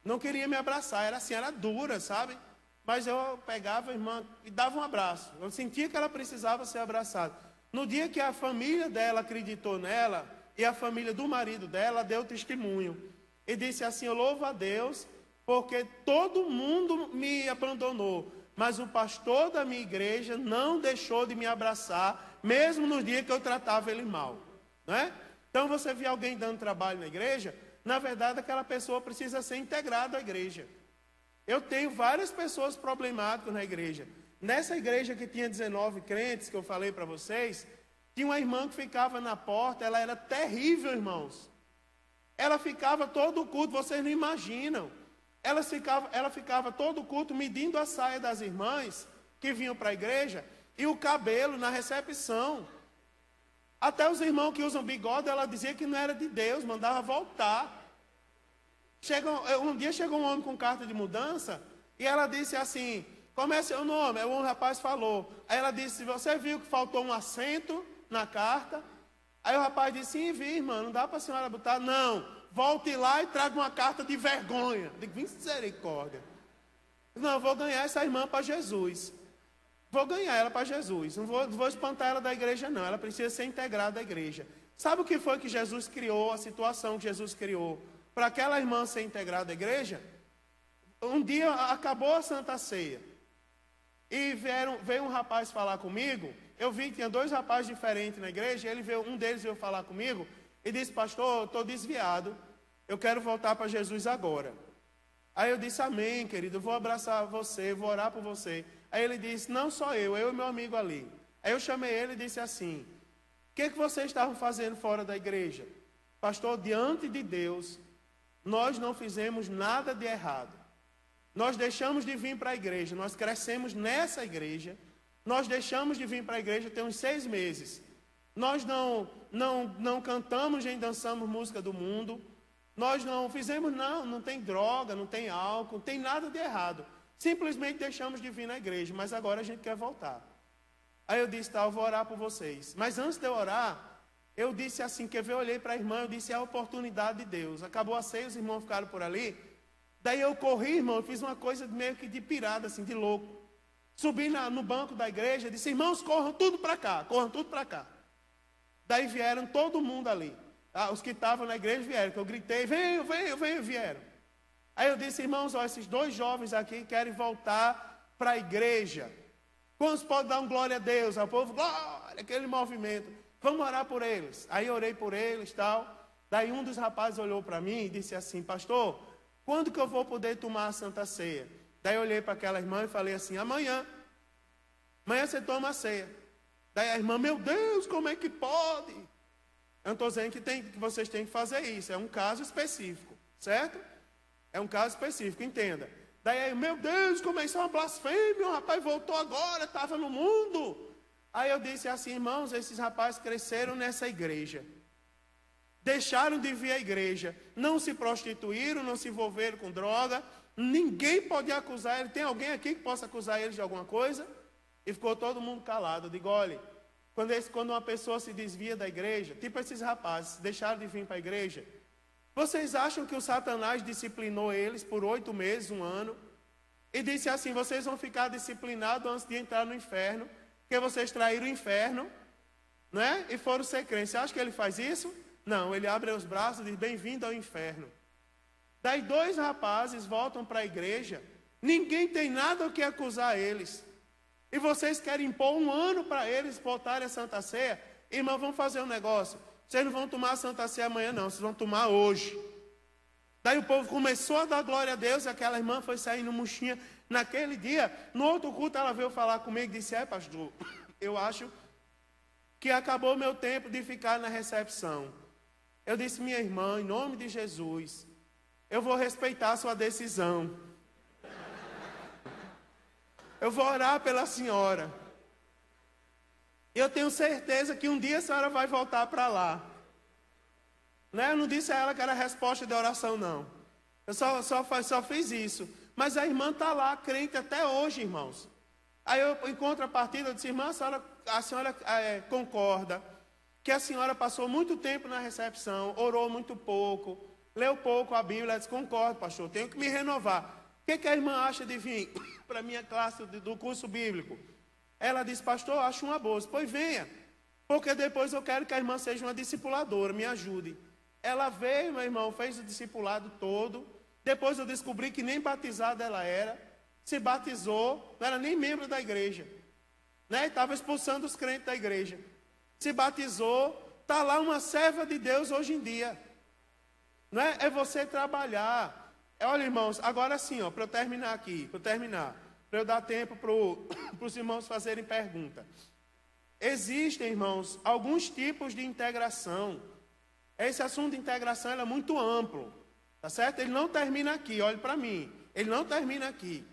Não queria me abraçar. Era assim, era dura, sabe? Mas eu pegava a irmã e dava um abraço. Eu sentia que ela precisava ser abraçada. No dia que a família dela acreditou nela, e a família do marido dela deu testemunho. E disse assim, eu louvo a Deus, porque todo mundo me abandonou. Mas o pastor da minha igreja não deixou de me abraçar, mesmo no dia que eu tratava ele mal. Não é? Então você vê alguém dando trabalho na igreja, na verdade aquela pessoa precisa ser integrada à igreja. Eu tenho várias pessoas problemáticas na igreja. Nessa igreja que tinha 19 crentes, que eu falei para vocês, tinha uma irmã que ficava na porta, ela era terrível, irmãos. Ela ficava todo o culto, vocês não imaginam. Ela ficava todo o culto medindo a saia das irmãs que vinham para a igreja e o cabelo na recepção. Até os irmãos que usam bigode, ela dizia que não era de Deus, mandava voltar. Um dia chegou um homem com carta de mudança e ela disse assim, como é seu nome? Aí um rapaz falou. Aí ela disse, você viu que faltou um acento na carta? Aí o rapaz disse, sim, vi, irmã, não dá para a senhora botar? Não, volte lá e traga uma carta de vergonha. Eu digo, misericórdia. Não, eu vou ganhar essa irmã para Jesus. Vou ganhar ela para Jesus. Não vou espantar ela da igreja, não. Ela precisa ser integrada à igreja. Sabe o que foi que Jesus criou, a situação que Jesus criou para aquela irmã ser integrada à igreja? Um dia acabou a Santa Ceia. E veio um rapaz falar comigo. Eu vi que tinha dois rapazes diferentes na igreja. Um deles veio falar comigo e disse, pastor, eu estou desviado. Eu quero voltar para Jesus agora. Aí eu disse, amém, querido. Eu vou abraçar você, vou orar por você. Aí ele disse, não só eu e meu amigo ali. Aí eu chamei ele e disse assim, o que vocês estavam fazendo fora da igreja? Pastor, diante de Deus, nós não fizemos nada de errado. Nós deixamos de vir para a igreja, nós crescemos nessa igreja, nós deixamos de vir para a igreja tem uns 6 meses. Nós não cantamos nem dançamos música do mundo, nós não fizemos, não tem droga, não tem álcool, não tem nada de errado. Simplesmente deixamos de vir na igreja, mas agora a gente quer voltar. Aí eu disse, eu vou orar por vocês. Mas antes de eu orar, eu disse assim, eu olhei para a irmã, eu disse, é a oportunidade de Deus. Acabou a ceia, os irmãos ficaram por ali. Daí eu corri, irmão, fiz uma coisa meio que de pirada, assim, de louco. Subi no banco da igreja, disse, irmãos, corram tudo para cá. Daí vieram todo mundo ali. Os que estavam na igreja vieram, que eu gritei, venham, vieram. Aí eu disse, irmãos, esses 2 jovens aqui querem voltar para a igreja. Quantos podem dar um glória a Deus? Aí o povo, glória, aquele movimento. Vamos orar por eles. Aí eu orei por eles, tal. Daí um dos rapazes olhou para mim e disse assim, pastor, quando que eu vou poder tomar a Santa Ceia? Daí eu olhei para aquela irmã e falei assim, amanhã você toma a ceia. Daí a irmã, meu Deus, como é que pode? Eu não estou dizendo que vocês têm que fazer isso, é um caso específico, certo? É um caso específico, entenda. Daí, meu Deus, como isso é uma blasfêmia, o rapaz voltou agora, estava no mundo. Aí eu disse assim, irmãos, esses rapazes cresceram nessa igreja. Deixaram de vir à igreja, não se prostituíram, não se envolveram com droga, ninguém pode acusar ele. Tem alguém aqui que possa acusar eles de alguma coisa? E ficou todo mundo calado. Eu digo, olha, quando uma pessoa se desvia da igreja, tipo esses rapazes, deixaram de vir para a igreja, Vocês acham que o Satanás disciplinou eles por 8 meses, 1 ano? E disse assim, vocês vão ficar disciplinados antes de entrar no inferno, porque vocês traíram o inferno, né? E foram ser crentes. Você acha que ele faz isso? Não, ele abre os braços e diz, bem-vindo ao inferno. Daí 2 rapazes voltam para a igreja, ninguém tem nada o que acusar eles. E vocês querem impor 1 ano para eles voltarem a Santa Ceia? Irmão, vamos fazer um negócio. Vocês não vão tomar a Santa Ceia amanhã não, vocês vão tomar hoje. Daí o povo começou a dar glória a Deus, e aquela irmã foi saindo murchinha. Naquele dia, no outro culto, ela veio falar comigo e disse, pastor, eu acho que acabou o meu tempo de ficar na recepção. Eu disse, minha irmã, em nome de Jesus, eu vou respeitar a sua decisão. Eu vou orar pela senhora. Eu tenho certeza que um dia a senhora vai voltar para lá. Né? Eu não disse a ela que era resposta de oração, não. Eu só fiz isso. Mas a irmã está lá, crente até hoje, irmãos. Aí eu, em contrapartida, eu disse, irmã, a senhora concorda que a senhora passou muito tempo na recepção, orou muito pouco, leu pouco a Bíblia. Ela disse, concordo, pastor, tenho que me renovar. O que a irmã acha de vir para a minha classe do curso bíblico? Ela disse, pastor, acho uma boa. Pois venha, porque depois eu quero que a irmã seja uma discipuladora, me ajude. Ela veio, meu irmão, fez o discipulado todo. Depois eu descobri que nem batizada ela era. Se batizou, não era nem membro da igreja. Né? Estava expulsando os crentes da igreja. Se batizou, está lá uma serva de Deus hoje em dia. Não é? É você trabalhar. Olha, irmãos, agora sim, para eu terminar aqui, para eu dar tempo para os irmãos fazerem pergunta. Existem, irmãos, alguns tipos de integração. Esse assunto de integração é muito amplo, tá certo? Ele não termina aqui, olhe para mim. Ele não termina aqui.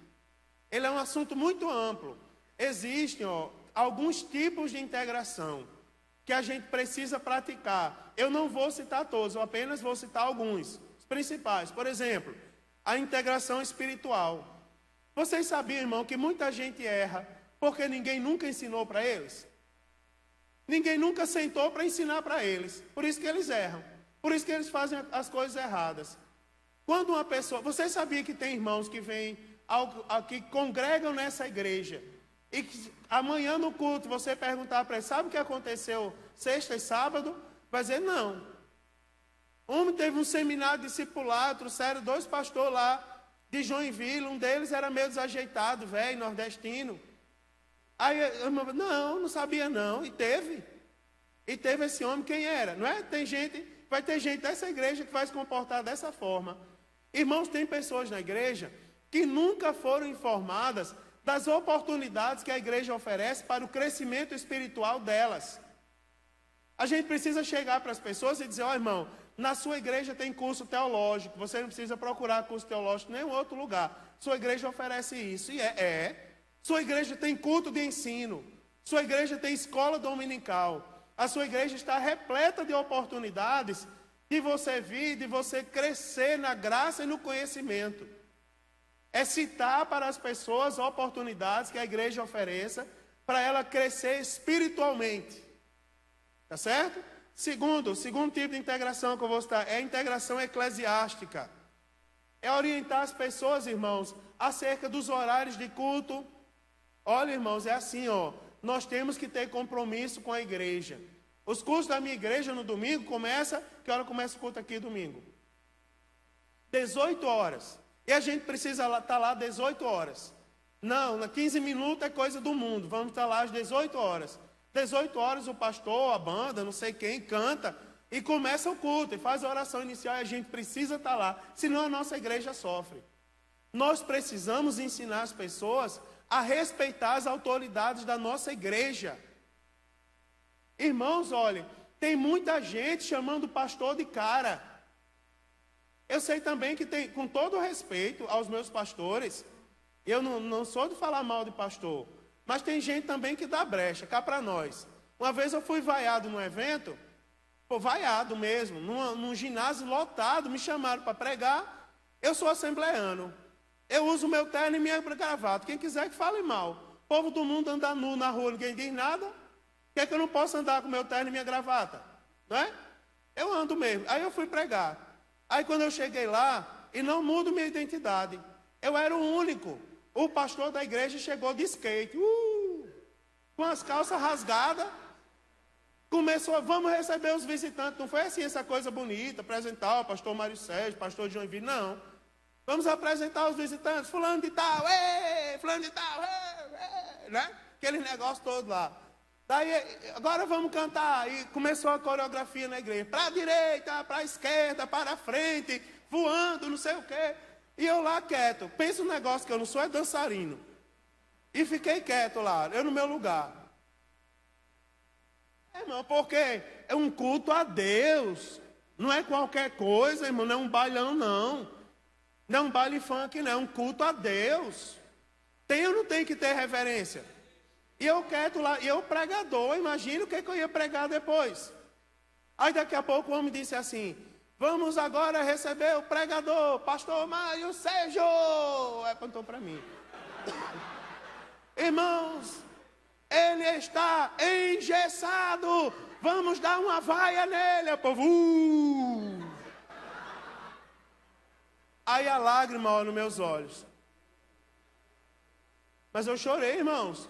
Ele é um assunto muito amplo. Existem alguns tipos de integração que a gente precisa praticar. Eu não vou citar todos, eu apenas vou citar alguns, os principais. Por exemplo, a integração espiritual. Vocês sabiam, irmão, que muita gente erra porque ninguém nunca ensinou para eles? Ninguém nunca sentou para ensinar para eles. Por isso que eles erram. Por isso que eles fazem as coisas erradas. Quando uma pessoa... Você sabia que tem irmãos que vêm, que congregam nessa igreja, e que amanhã no culto você perguntar para eles, sabe o que aconteceu sexta e sábado? Vai dizer, não. Homem, teve um seminário discipulado, trouxeram 2 pastores lá de Joinville, um deles era meio desajeitado, velho, nordestino. Aí eu não sabia não, e teve esse homem, quem era? Não é? Vai ter gente dessa igreja que vai se comportar dessa forma. Irmãos, tem pessoas na igreja que nunca foram informadas das oportunidades que a igreja oferece para o crescimento espiritual delas. A gente precisa chegar para as pessoas e dizer, irmão, na sua igreja tem curso teológico, você não precisa procurar curso teológico em nenhum outro lugar. Sua igreja oferece isso, e Sua igreja tem culto de ensino, sua igreja tem escola dominical, a sua igreja está repleta de oportunidades de você vir, de você crescer na graça e no conhecimento. É citar para as pessoas oportunidades que a igreja ofereça para ela crescer espiritualmente. Tá certo? Segundo tipo de integração que eu vou citar é a integração eclesiástica. É orientar as pessoas, irmãos, acerca dos horários de culto. Olha, irmãos, é assim, nós temos que ter compromisso com a igreja. Os cultos da minha igreja no domingo que hora começa o culto aqui domingo? 18 horas. E a gente precisa estar lá 18 horas. Não, 15 minutos é coisa do mundo. Vamos estar lá às 18 horas. 18 horas o pastor, a banda, não sei quem, canta e começa o culto e faz a oração inicial e a gente precisa estar lá. Senão a nossa igreja sofre. Nós precisamos ensinar as pessoas a respeitar as autoridades da nossa igreja. Irmãos, olhem, tem muita gente chamando o pastor de cara. Eu sei também que tem, com todo respeito aos meus pastores, eu não sou de falar mal de pastor, mas tem gente também que dá brecha, cá para nós. Uma vez eu fui vaiado num evento, vaiado mesmo, num ginásio lotado, me chamaram para pregar, eu sou assembleano. Eu uso meu terno e minha gravata. Quem quiser que fale mal. O povo do mundo anda nu na rua, ninguém diz nada. Por que é que eu não posso andar com meu terno e minha gravata? Não é? Eu ando mesmo. Aí eu fui pregar. Aí quando eu cheguei lá, e não mudo minha identidade, eu era o único. O pastor da igreja chegou de skate, com as calças rasgadas, começou, vamos receber os visitantes. Não foi assim essa coisa bonita, apresentar o pastor Mário Sérgio, pastor Joinville, não. Vamos apresentar os visitantes, fulano de tal, fulano de tal, né? Aquele negócio todo lá. Daí, agora vamos cantar. E começou a coreografia na igreja. Para a direita, para a esquerda, para a frente, voando, não sei o quê. E eu lá quieto. Pensa um negócio que eu não sou, é dançarino. E fiquei quieto lá, eu no meu lugar. Irmão, porque é um culto a Deus. Não é qualquer coisa, irmão, não é um bailão, não. Não é um baile funk, não, é um culto a Deus. Tem ou não tem que ter reverência? E eu quieto lá, e eu pregador, imagina o que eu ia pregar depois. Aí daqui a pouco o homem disse assim, vamos agora receber o pregador, pastor Mário Sérgio. Apontou para mim. Irmãos, ele está engessado, vamos dar uma vaia nele. O povo, Aí a lágrima, ó, nos meus olhos. Mas eu chorei, irmãos.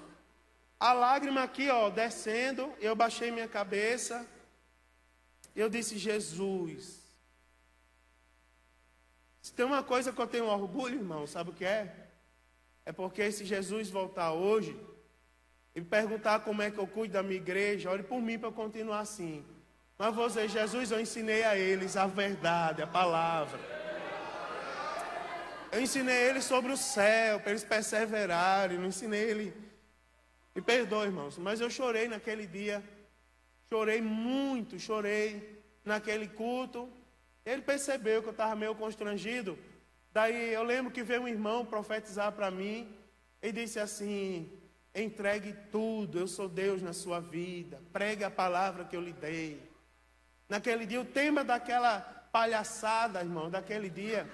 A lágrima aqui, ó, descendo, eu baixei minha cabeça. E eu disse, Jesus. Se tem uma coisa que eu tenho orgulho, irmão, sabe o que é? É porque se Jesus voltar hoje e perguntar como é que eu cuido da minha igreja, ore por mim para eu continuar assim. Mas você, Jesus, eu ensinei a eles a verdade, a palavra. Eu ensinei eles sobre o céu, para eles perseverarem. Não ensinei eles. Me perdoe, irmãos, mas eu chorei naquele dia. Chorei muito, chorei naquele culto. Ele percebeu que eu estava meio constrangido. Daí eu lembro que veio um irmão profetizar para mim. E disse assim, entregue tudo, eu sou Deus na sua vida. Pregue a palavra que eu lhe dei. Naquele dia, o tema daquela palhaçada, irmão, daquele dia,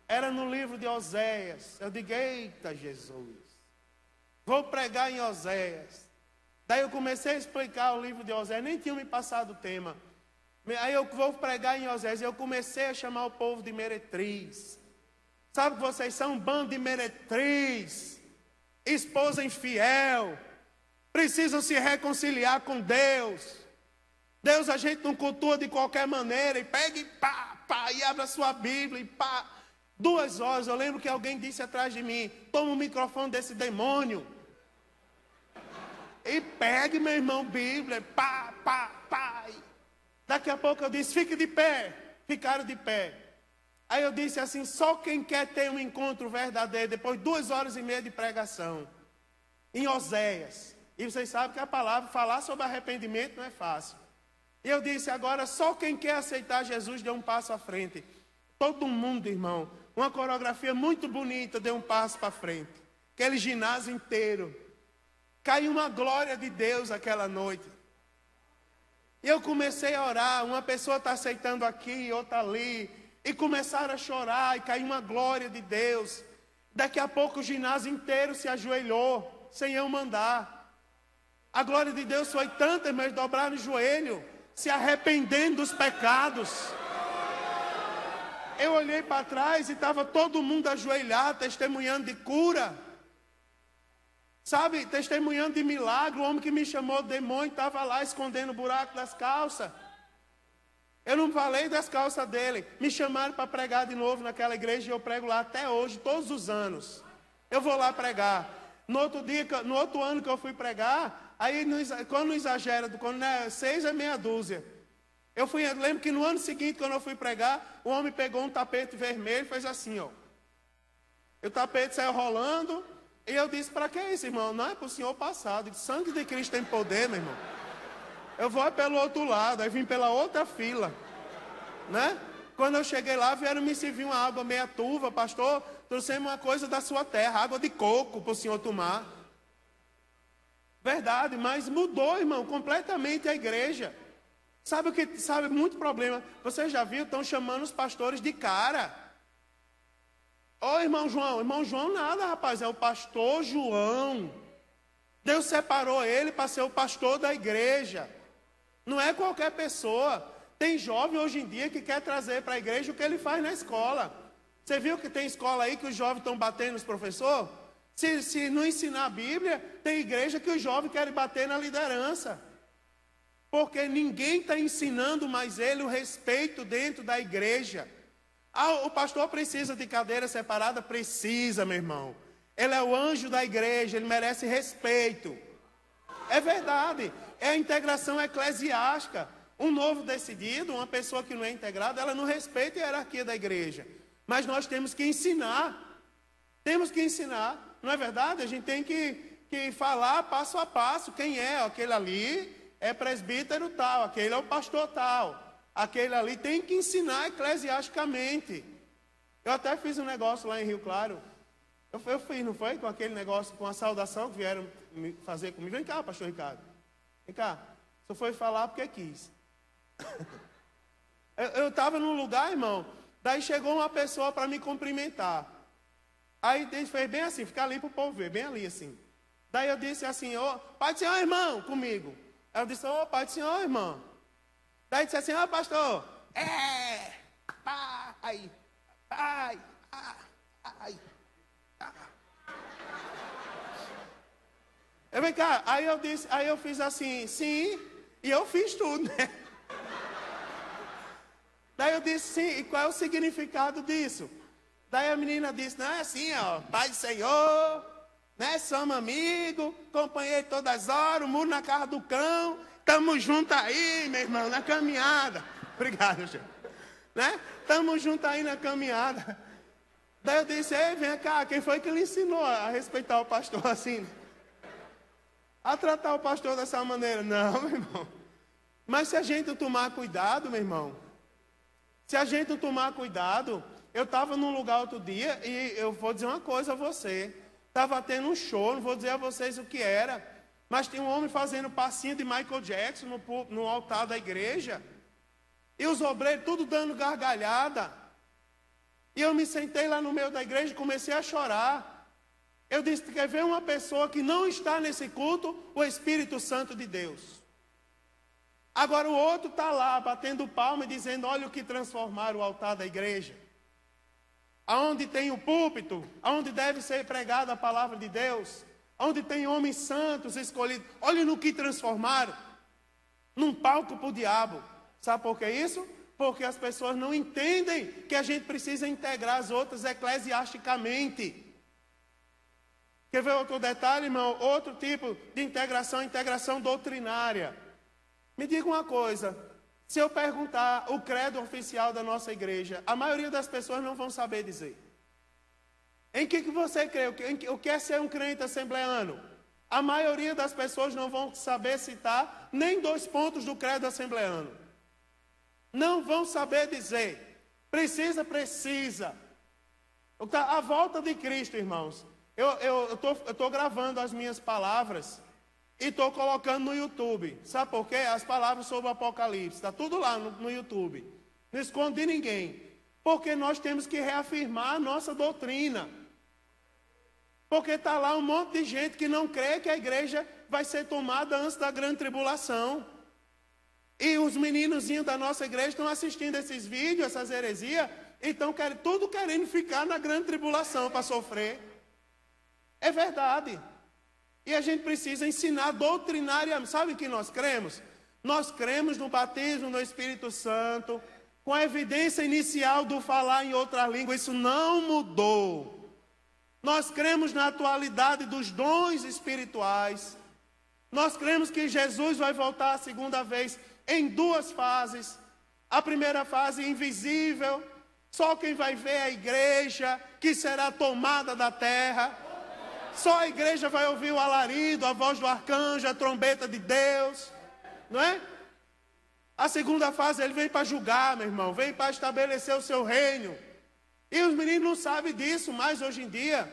era no livro de Oséias. Eu digo, eita Jesus, vou pregar em Oséias. Daí eu comecei a explicar o livro de Oséias, nem tinha me passado o tema. Aí eu vou pregar em Oséias, eu comecei a chamar o povo de meretriz. Sabe que vocês são um bando de meretriz, esposa infiel, precisam se reconciliar com Deus. Deus a gente não cultua de qualquer maneira, e pega e pá, pá, e abre a sua Bíblia, e pá. 2 horas, eu lembro que alguém disse atrás de mim, toma o microfone desse demônio. E pegue, meu irmão, Bíblia, pá, pá, pá. Daqui a pouco eu disse, fique de pé. Ficaram de pé. Aí eu disse assim, só quem quer ter um encontro verdadeiro, depois de 2 horas e meia de pregação, em Oséias. E vocês sabem que a palavra, falar sobre arrependimento não é fácil. E eu disse, agora só quem quer aceitar Jesus deu um passo à frente. Todo mundo, irmão, uma coreografia muito bonita, deu um passo para frente. Aquele ginásio inteiro. Caiu uma glória de Deus aquela noite. E eu comecei a orar, uma pessoa está aceitando aqui, outra ali. E começaram a chorar, e caiu uma glória de Deus. Daqui a pouco o ginásio inteiro se ajoelhou, sem eu mandar. A glória de Deus foi tanta, mas dobraram o joelho, se arrependendo dos pecados. Eu olhei para trás e estava todo mundo ajoelhado, testemunhando de cura. Sabe, testemunhando de milagre. O homem que me chamou de demônio estava lá escondendo o buraco das calças. Eu não falei das calças dele. Me chamaram para pregar de novo naquela igreja e eu prego lá até hoje, todos os anos. Eu vou lá pregar. No outro ano que eu fui pregar, aí quando não exagera, quando não é 6 é meia dúzia. Eu lembro que no ano seguinte, quando eu fui pregar, o homem pegou um tapete vermelho e fez assim, ó. O tapete saiu rolando, e eu disse, para que isso, irmão? Não é para o senhor passado. O sangue de Cristo tem poder, meu irmão. Eu vou pelo outro lado, aí vim pela outra fila, né? Quando eu cheguei lá, vieram me servir uma água meia turva, pastor, trouxemos uma coisa da sua terra, água de coco para o senhor tomar. Verdade, mas mudou, irmão, completamente a igreja. Sabe o que? Sabe, muito problema. Você já viu? Estão chamando os pastores de cara. Ô, irmão João nada, rapaz, é o pastor João. Deus separou ele para ser o pastor da igreja. Não é qualquer pessoa. Tem jovem hoje em dia que quer trazer para a igreja o que ele faz na escola. Você viu que tem escola aí que os jovens estão batendo nos professores? Se não ensinar a Bíblia, tem igreja que os jovens querem bater na liderança. Porque ninguém está ensinando mais ele o respeito dentro da igreja. O pastor precisa de cadeira separada? Precisa, meu irmão. Ele é o anjo da igreja, ele merece respeito. É verdade, é a integração eclesiástica. Um novo decidido, uma pessoa que não é integrada, ela não respeita a hierarquia da igreja. Mas nós temos que ensinar. Temos que ensinar, não é verdade? A gente tem que falar passo a passo quem é. Aquele ali é presbítero tal, aquele é o pastor tal. Aquele ali tem que ensinar eclesiasticamente. Eu até fiz um negócio lá em Rio Claro. Eu fiz, não foi? Com aquele negócio, com a saudação que vieram fazer comigo. Vem cá, pastor Ricardo. Vem cá. Só foi falar porque quis. Eu estava num lugar, irmão. Daí chegou uma pessoa para me cumprimentar. Aí ele fez bem assim, ficar ali para o povo ver, bem ali assim. Daí eu disse assim, ô, pai do Senhor, irmão, comigo. Aí eu disse, ô, pai do Senhor, irmão. Daí disse assim, ó, pastor, pai, Eu vem cá, aí eu fiz assim, sim, e eu fiz tudo, né? Daí eu disse, sim, e qual é o significado disso? Daí a menina disse, não, é assim, ó, Pai do Senhor, né, somos amigos, companheiro todas as horas, o muro na casa do cão, estamos juntos aí, meu irmão, na caminhada. Obrigado, senhor. Né? Estamos juntos aí na caminhada. Daí eu disse, ei, vem cá, quem foi que lhe ensinou a respeitar o pastor assim? A tratar o pastor dessa maneira? Não, meu irmão. Mas se a gente não tomar cuidado, meu irmão, se a gente não tomar cuidado, eu estava num lugar outro dia e eu vou dizer uma coisa a você. Estava tendo um show, não vou dizer a vocês o que era, mas tinha um homem fazendo passinho de Michael Jackson no altar da igreja. E os obreiros tudo dando gargalhada. E eu me sentei lá no meio da igreja e comecei a chorar. Eu disse, quer ver uma pessoa que não está nesse culto, o Espírito Santo de Deus. Agora o outro está lá, batendo palma e dizendo, olha o que transformaram o altar da igreja. Aonde tem o púlpito, aonde deve ser pregada a palavra de Deus, onde tem homens santos escolhidos. Olha no que transformaram. Num palco para o diabo. Sabe por que isso? Porque as pessoas não entendem que a gente precisa integrar as outras eclesiasticamente. Quer ver outro detalhe, irmão? Outro tipo de integração, integração doutrinária. Me diga uma coisa, se eu perguntar o credo oficial da nossa igreja, a maioria das pessoas não vão saber dizer. Em que você crê? O que é ser um crente assembleano? A maioria das pessoas não vão saber citar nem 2 pontos do credo assembleano. Não vão saber dizer. Precisa. A volta de Cristo, irmãos. Eu estou gravando as minhas palavras e estou colocando no YouTube. Sabe por quê? As palavras sobre o Apocalipse. Está tudo lá no YouTube. Não esconde de ninguém. Porque nós temos que reafirmar a nossa doutrina. Porque está lá um monte de gente que não crê que a igreja vai ser tomada antes da grande tribulação. E os meninozinhos da nossa igreja estão assistindo esses vídeos, essas heresias, e estão tudo querendo ficar na grande tribulação para sofrer. É verdade. E a gente precisa ensinar doutrinariamente. Sabe o que nós cremos? Nós cremos no batismo do Espírito Santo, com a evidência inicial do falar em outra língua. Isso não mudou. Nós cremos na atualidade dos dons espirituais. Nós cremos que Jesus vai voltar a segunda vez em 2 fases. A primeira fase invisível, só quem vai ver é a igreja, que será tomada da terra. Só a igreja vai ouvir o alarido, a voz do arcanjo, a trombeta de Deus, não é? A segunda fase, ele vem para julgar, meu irmão, vem para estabelecer o seu reino. E os meninos não sabem disso, mas hoje em dia,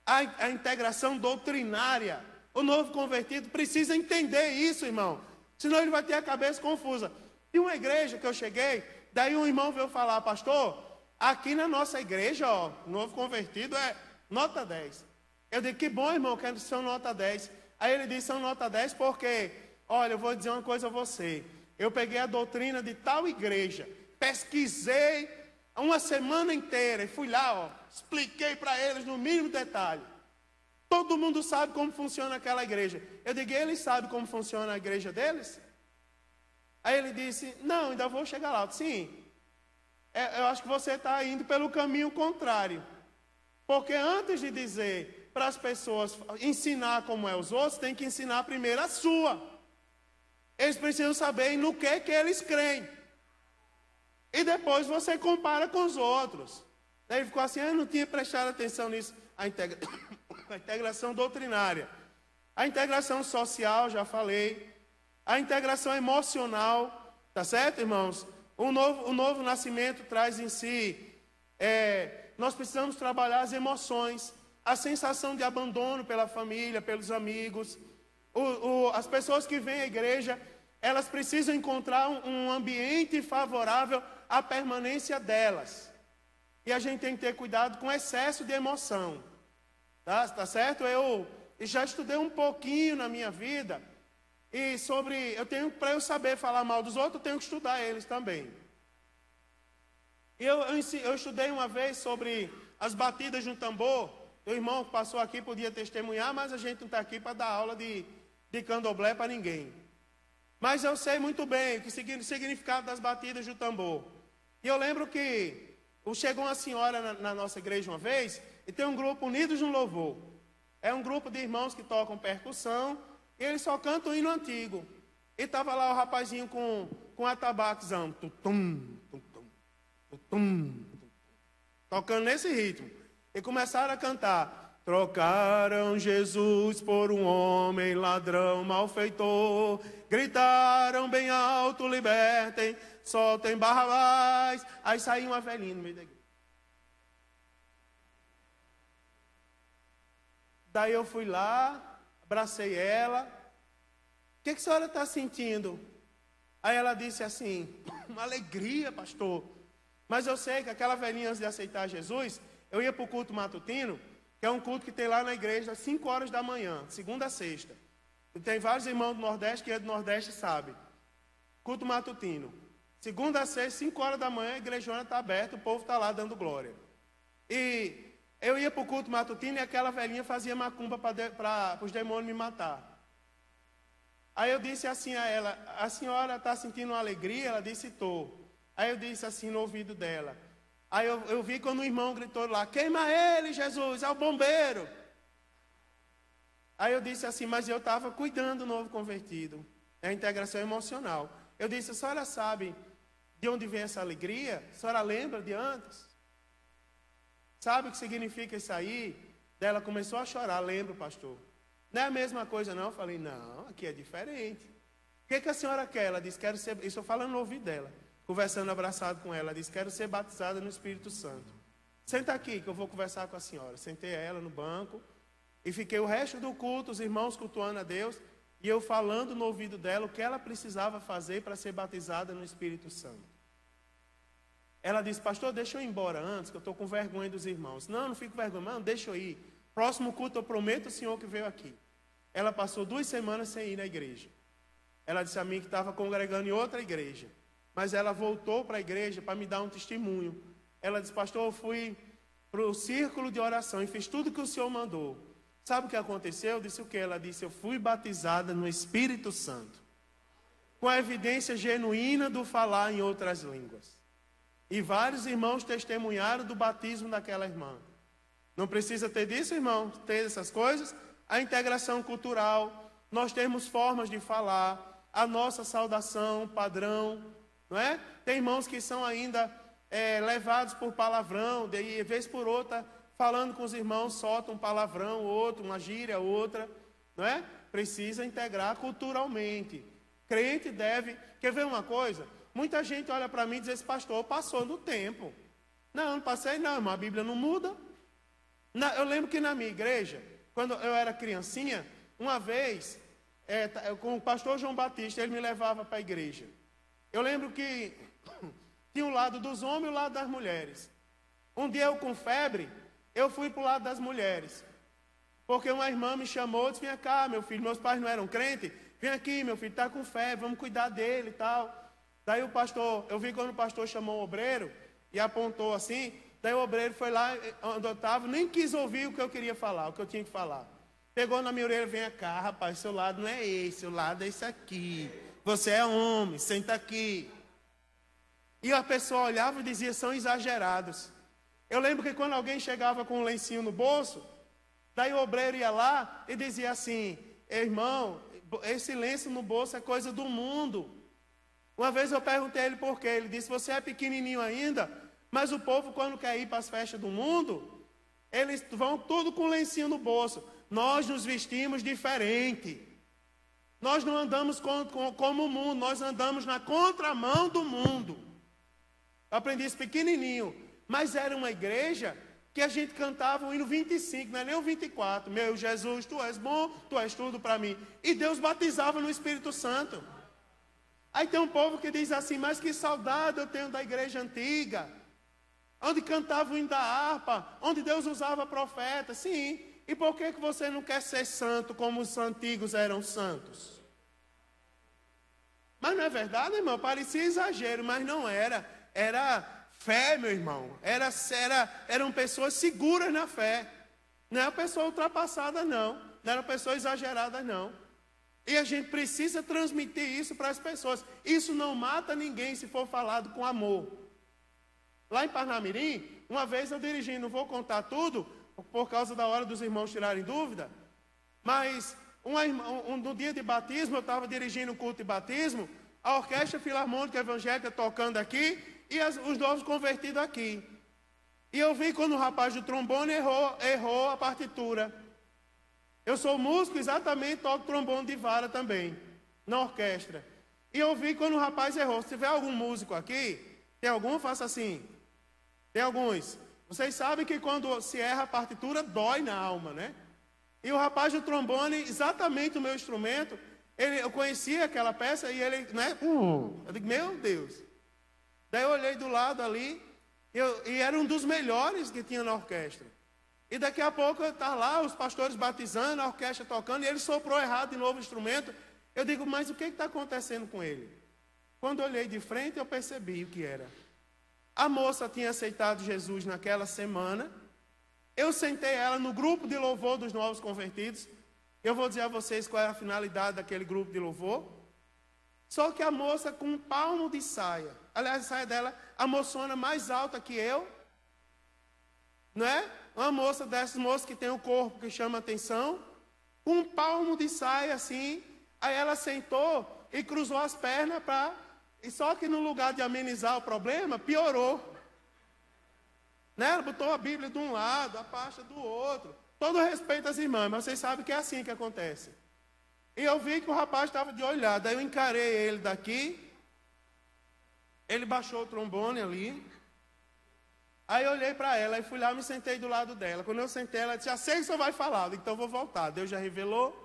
a integração doutrinária, o novo convertido precisa entender isso, irmão. Senão ele vai ter a cabeça confusa. E uma igreja que eu cheguei, daí um irmão veio falar, pastor, aqui na nossa igreja, ó, novo convertido é nota 10. Eu digo, que bom, irmão, que são nota 10. Aí ele disse, são nota 10 porque, olha, eu vou dizer uma coisa a você. eu peguei a doutrina de tal igreja, pesquisei uma semana inteira e fui lá, ó, expliquei para eles no mínimo detalhe. Todo mundo sabe como funciona aquela igreja. Eu digo, eles sabem como funciona a igreja deles? Aí ele disse, não, ainda vou chegar lá. Eu disse, sim, eu acho que você está indo pelo caminho contrário. Porque antes de dizer para as pessoas ensinar como é os outros, tem que ensinar primeiro a sua. Eles precisam saber no que eles creem. E depois você compara com os outros. Daí ele ficou assim, eu não tinha prestado atenção nisso. A integração doutrinária. A integração social, já falei. A integração emocional, tá certo, irmãos? O novo nascimento traz em si, nós precisamos trabalhar as emoções, a sensação de abandono pela família, pelos amigos. As pessoas que vêm à igreja, elas precisam encontrar um ambiente favorável à permanência delas. E a gente tem que ter cuidado com excesso de emoção. Tá certo? Eu já estudei um pouquinho na minha vida. E para eu saber falar mal dos outros, eu tenho que estudar eles também. Eu estudei uma vez sobre as batidas de um tambor. O irmão que passou aqui podia testemunhar, mas a gente não está aqui para dar aula de candomblé para ninguém. Mas eu sei muito bem o significado das batidas do tambor. E eu lembro que chegou uma senhora na nossa igreja uma vez, e tem um grupo Unidos no Louvor. É um grupo de irmãos que tocam percussão, e eles só cantam hino antigo. E estava lá o rapazinho com atabaquezão, tocando nesse ritmo. E começaram a cantar. Trocaram Jesus por um homem ladrão malfeitor. Gritaram bem alto, libertem, soltem Barrabás. Aí saiu uma velhinha no meio da igreja. Daí eu fui lá, abracei ela. O que a senhora está sentindo? Aí ela disse assim, uma alegria, pastor. Mas eu sei que aquela velhinha, antes de aceitar Jesus, eu ia para o culto matutino, que é um culto que tem lá na igreja às 5 horas da manhã, segunda a sexta. E tem vários irmãos do Nordeste, que é do Nordeste, sabe. Culto matutino. Segunda a sexta, 5 horas da manhã, a igrejona está aberta, o povo está lá dando glória. E eu ia para o culto matutino e aquela velhinha fazia macumba para os demônios me matar. Aí eu disse assim a ela, a senhora está sentindo uma alegria? Ela disse, estou. Aí eu disse assim no ouvido dela. Aí eu vi quando o irmão gritou lá, queima ele, Jesus, é o bombeiro. Aí eu disse assim, mas eu estava cuidando do novo convertido. É a integração emocional. Eu disse, a senhora sabe de onde vem essa alegria? A senhora lembra de antes? Sabe o que significa isso aí? Daí ela começou a chorar, lembro, pastor. Não é a mesma coisa não? Eu falei, não, aqui é diferente. O que a senhora quer? Ela disse, quero ser, isso eu falando no ouvido dela, conversando abraçado com ela, ela disse, quero ser batizada no Espírito Santo. Senta aqui que eu vou conversar com a senhora. Sentei ela no banco e fiquei o resto do culto, os irmãos cultuando a Deus, e eu falando no ouvido dela o que ela precisava fazer para ser batizada no Espírito Santo. Ela disse, pastor, deixa eu ir embora antes, que eu estou com vergonha dos irmãos. Não fico com vergonha, não, deixa eu ir. Próximo culto eu prometo ao senhor que veio aqui. Ela passou 2 semanas sem ir na igreja. Ela disse a mim que estava congregando em outra igreja. Mas ela voltou para a igreja para me dar um testemunho. Ela disse, pastor, eu fui para o círculo de oração e fiz tudo que o senhor mandou. Sabe o que aconteceu? Eu disse o quê? Ela disse, eu fui batizada no Espírito Santo. Com a evidência genuína do falar em outras línguas. E vários irmãos testemunharam do batismo daquela irmã. Não precisa ter disso, irmão, ter essas coisas. A integração cultural, nós temos formas de falar, a nossa saudação, padrão, não é? Tem irmãos que são ainda levados por palavrão, de vez por outra, falando com os irmãos, solta um palavrão, outro, uma gíria, outra, não é? Precisa integrar culturalmente. Crente deve... Quer ver uma coisa? Muita gente olha para mim e diz, esse pastor passou no tempo. Não passei não, irmão, a Bíblia não muda. Eu lembro que na minha igreja, quando eu era criancinha, uma vez, com o pastor João Batista, ele me levava para a igreja. Eu lembro que tinha o lado dos homens e o lado das mulheres. Um dia eu com febre, eu fui para o lado das mulheres. Porque uma irmã me chamou e disse, vem cá, meu filho, meus pais não eram crentes, vem aqui, meu filho, está com febre, vamos cuidar dele e tal. Daí o pastor, eu vi quando o pastor chamou o obreiro e apontou assim, daí o obreiro foi lá onde eu estava, nem quis ouvir o que eu queria falar, o que eu tinha que falar. Pegou na minha orelha, vem cá, rapaz, seu lado não é esse, seu lado é esse aqui. Você é homem, senta aqui. E a pessoa olhava e dizia, são exagerados. Eu lembro que quando alguém chegava com um lencinho no bolso, daí o obreiro ia lá e dizia assim, irmão, esse lenço no bolso é coisa do mundo. Uma vez eu perguntei a ele por quê. Ele disse, você é pequenininho ainda, mas o povo quando quer ir para as festas do mundo, eles vão tudo com lencinho no bolso. Nós nos vestimos diferente. Nós não andamos como o mundo, nós andamos na contramão do mundo. Eu aprendi isso pequenininho, mas era uma igreja que a gente cantava o hino 25, não é nem o 24. Meu Jesus, tu és bom, tu és tudo para mim. E Deus batizava no Espírito Santo. Aí tem um povo que diz assim, mas que saudade eu tenho da igreja antiga, onde cantava o hino da harpa, onde Deus usava profeta. Sim, e por que você não quer ser santo como os antigos eram santos? Mas não é verdade, irmão? Parecia exagero, mas não era. Era fé, meu irmão. Eram pessoas seguras na fé. Não é uma pessoa ultrapassada, não. Não eram pessoas exageradas, não. E a gente precisa transmitir isso para as pessoas. Isso não mata ninguém se for falado com amor. Lá em Parnamirim, uma vez eu dirigi, não vou contar tudo, por causa da hora dos irmãos tirarem dúvida, mas no dia de batismo, eu estava dirigindo o culto de batismo, a Orquestra Filarmônica Evangélica tocando aqui, e os novos convertidos aqui. E eu vi quando o rapaz do trombone errou a partitura. Eu sou músico, exatamente, toco trombone de vara também, na orquestra. E eu vi quando o rapaz errou. Se tiver algum músico aqui, tem algum? Faça assim. Tem alguns. Vocês sabem que quando se erra a partitura, dói na alma, né? E o rapaz do trombone, exatamente o meu instrumento, eu conhecia aquela peça e ele, né? Eu digo, meu Deus. Daí eu olhei do lado ali, e era um dos melhores que tinha na orquestra. E daqui a pouco está lá, os pastores batizando, a orquestra tocando, e ele soprou errado de novo o instrumento. Eu digo, mas o que está acontecendo com ele? Quando eu olhei de frente, eu percebi o que era. A moça tinha aceitado Jesus naquela semana. Eu sentei ela no grupo de louvor dos novos convertidos. Eu vou dizer a vocês qual é a finalidade daquele grupo de louvor. Só que a moça com um palmo de saia, aliás, a saia dela, a moçona mais alta que eu, não é? Uma moça dessas moças que tem o corpo que chama atenção, com um palmo de saia assim, aí ela sentou e cruzou as pernas e só que no lugar de amenizar o problema, piorou. Né? Ela botou a Bíblia de um lado, a pasta do outro. Todo respeito às irmãs, mas vocês sabem que é assim que acontece. E eu vi que o rapaz estava de olhada, daí eu encarei ele daqui, ele baixou o trombone ali. Aí eu olhei para ela e fui lá e me sentei do lado dela. Quando eu sentei, ela disse, já sei que você vai falar, então vou voltar. Deus já revelou.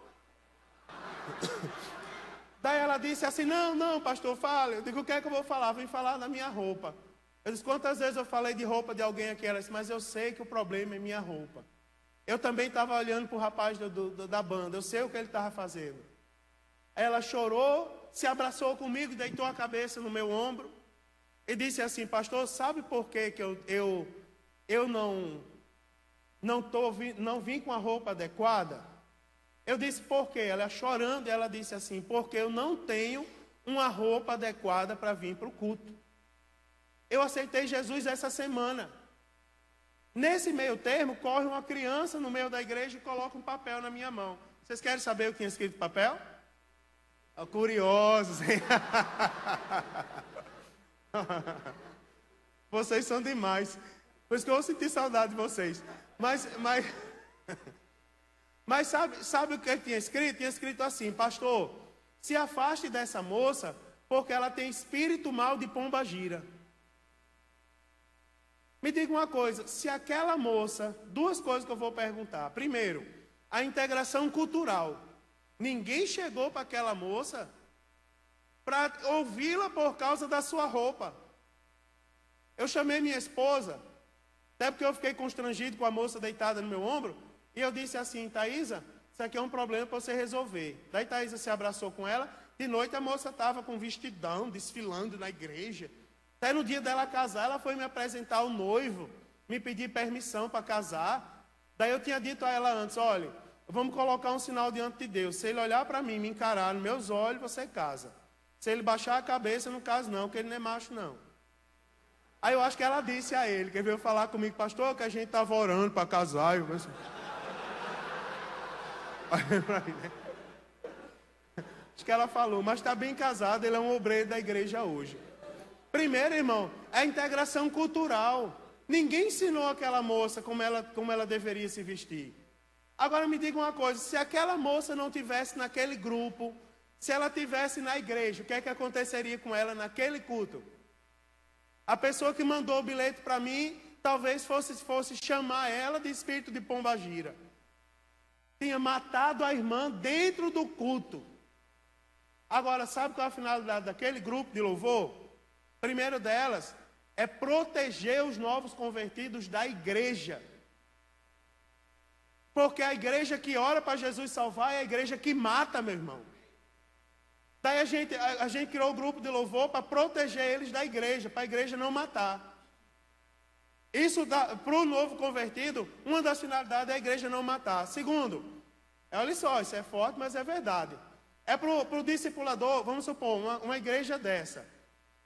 Daí ela disse assim, não, pastor, fale. Eu digo, o que é que eu vou falar? Vim falar da minha roupa. Eu disse, quantas vezes eu falei de roupa de alguém aqui? Ela disse, mas eu sei que o problema é minha roupa. Eu também estava olhando para o rapaz da banda, eu sei o que ele estava fazendo. Aí ela chorou, se abraçou comigo, deitou a cabeça no meu ombro. E disse assim, pastor, sabe por que eu não vim com a roupa adequada? Eu disse, por quê? Ela chorando, ela disse assim, porque eu não tenho uma roupa adequada para vir para o culto. Eu aceitei Jesus essa semana. Nesse meio termo, corre uma criança no meio da igreja e coloca um papel na minha mão. Vocês querem saber o que tinha escrito no papel? Curiosos, hein? Vocês são demais. Por isso que eu vou sentir saudade de vocês. Mas sabe o que tinha escrito? Tinha escrito assim, pastor, se afaste dessa moça, porque ela tem espírito mau de pombagira. Me diga uma coisa, se aquela moça, duas coisas que eu vou perguntar. Primeiro, a integração cultural. Ninguém chegou para aquela moça para ouvi-la por causa da sua roupa. Eu chamei minha esposa, até porque eu fiquei constrangido com a moça deitada no meu ombro, e eu disse assim, Thaísa, isso aqui é um problema para você resolver. Daí Thaisa se abraçou com ela. De noite a moça estava com vestidão, desfilando na igreja. Até no dia dela casar, ela foi me apresentar ao noivo, me pedir permissão para casar. Daí eu tinha dito a ela antes, olha, vamos colocar um sinal diante de Deus. Se ele olhar para mim, me encarar nos meus olhos, você casa. Se ele baixar a cabeça, não casa não, porque ele não é macho não. Aí eu acho que ela disse a ele, que veio falar comigo, pastor, que a gente estava orando para casar. Eu pensei... Acho que ela falou, mas está bem casado, ele é um obreiro da igreja hoje. Primeiro, irmão, é a integração cultural. Ninguém ensinou aquela moça como ela deveria se vestir. Agora me diga uma coisa, se aquela moça não tivesse naquele grupo, se ela tivesse na igreja, o que é que aconteceria com ela naquele culto? A pessoa que mandou o bilhete para mim, talvez fosse chamar ela de espírito de pombagira. Tinha matado a irmã dentro do culto. Agora, sabe qual é a finalidade daquele grupo de louvor? Primeiro delas é proteger os novos convertidos da igreja. Porque a igreja que ora para Jesus salvar é a igreja que mata, meu irmão. Daí a gente criou o grupo de louvor para proteger eles da igreja, para a igreja não matar. Isso, para o novo convertido, uma das finalidades é a igreja não matar. Segundo, olha só, isso é forte, mas é verdade. É para o discipulador, vamos supor, uma igreja dessa.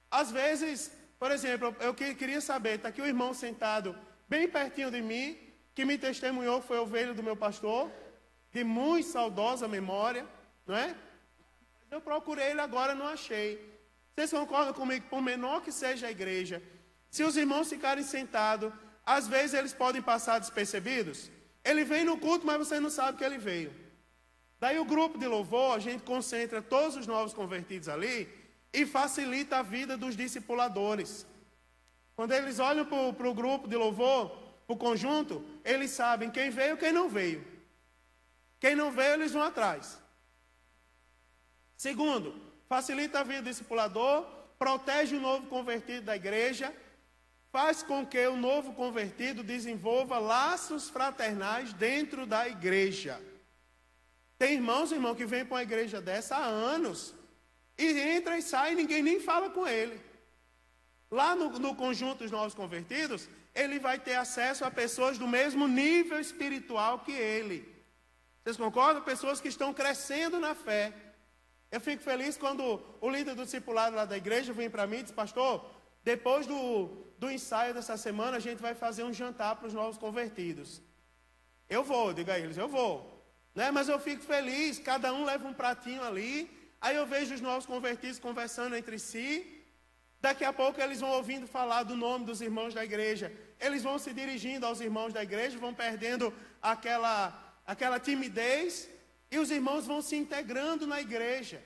Às vezes, por exemplo, eu queria saber, está aqui o irmão sentado bem pertinho de mim, que me testemunhou, foi ovelha do meu pastor, de muito saudosa memória, não é? Eu procurei ele agora, não achei. Vocês concordam comigo? Por menor que seja a igreja, se os irmãos ficarem sentados, às vezes eles podem passar despercebidos. Ele vem no culto, mas você não sabe que ele veio. Daí o grupo de louvor, a gente concentra todos os novos convertidos ali e facilita a vida dos discipuladores. Quando eles olham para o grupo de louvor, para o conjunto, eles sabem quem veio e quem não veio. Quem não veio, eles vão atrás. Segundo, facilita a vida do discipulador, protege o novo convertido da igreja, faz com que o novo convertido desenvolva laços fraternais dentro da igreja. Tem irmãos, irmão, que vêm para uma igreja dessa há anos, e entra e sai e ninguém nem fala com ele. Lá no conjunto dos novos convertidos, ele vai ter acesso a pessoas do mesmo nível espiritual que ele. Vocês concordam? Pessoas que estão crescendo na fé. Eu fico feliz quando o líder do discipulado lá da igreja vem para mim e diz, pastor, depois do ensaio dessa semana, a gente vai fazer um jantar para os novos convertidos. Eu vou, diga a eles, eu vou. Né? Mas eu fico feliz, cada um leva um pratinho ali, aí eu vejo os novos convertidos conversando entre si, daqui a pouco eles vão ouvindo falar do nome dos irmãos da igreja, eles vão se dirigindo aos irmãos da igreja, vão perdendo aquela timidez, e os irmãos vão se integrando na igreja.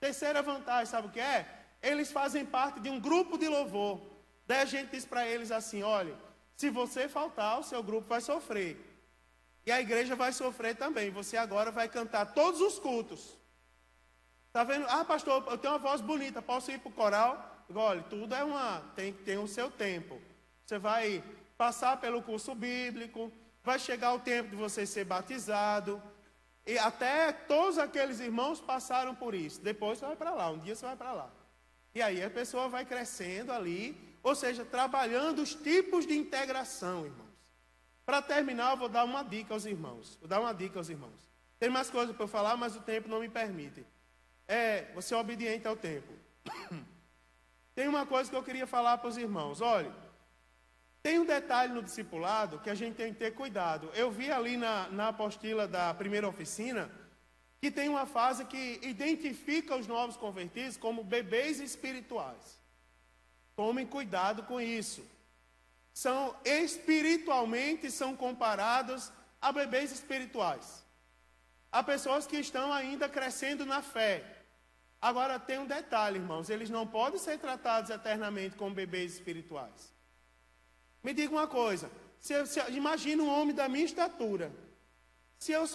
Terceira vantagem, sabe o que é? Eles fazem parte de um grupo de louvor. Daí a gente diz para eles assim, olha, se você faltar, o seu grupo vai sofrer. E a igreja vai sofrer também. Você agora vai cantar todos os cultos. Está vendo? Ah, pastor, eu tenho uma voz bonita, posso ir para o coral? Olha, tudo tem o seu tempo. Você vai passar pelo curso bíblico, vai chegar o tempo de você ser batizado. E até todos aqueles irmãos passaram por isso. Depois você vai para lá, um dia você vai para lá. E aí a pessoa vai crescendo ali, ou seja, trabalhando os tipos de integração, irmãos. Para terminar, eu vou dar uma dica aos irmãos. Tem mais coisas para eu falar, mas o tempo não me permite. Você é obediente ao tempo. Tem uma coisa que eu queria falar para os irmãos. Olha, tem um detalhe no discipulado que a gente tem que ter cuidado. Eu vi ali na apostila da primeira oficina que tem uma fase que identifica os novos convertidos como bebês espirituais. Tomem cuidado com isso. Espiritualmente são comparados a bebês espirituais. Há pessoas que estão ainda crescendo na fé. Agora tem um detalhe, irmãos, eles não podem ser tratados eternamente como bebês espirituais. Me diga uma coisa, imagina um homem da minha estatura. Se eu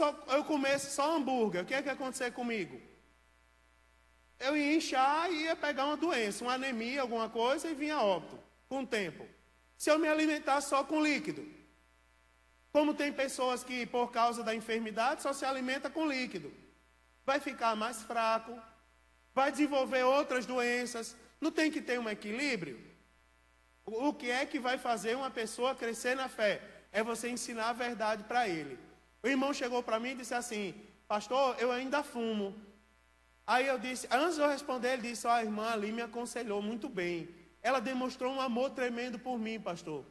comesse só hambúrguer, o que é que ia acontecer comigo? Eu ia inchar e ia pegar uma doença, uma anemia, alguma coisa, e vinha a óbito, com o tempo. Se eu me alimentasse só com líquido, Como tem pessoas que, por causa da enfermidade, só se alimenta com líquido. Vai ficar mais fraco, vai desenvolver outras doenças. Não tem que ter um equilíbrio? O que é que vai fazer uma pessoa crescer na fé? É você ensinar a verdade para ele. O irmão chegou para mim e disse assim: pastor, eu ainda fumo. Aí eu disse, antes de eu responder, ele disse: a irmã ali me aconselhou muito bem. Ela demonstrou um amor tremendo por mim, pastor.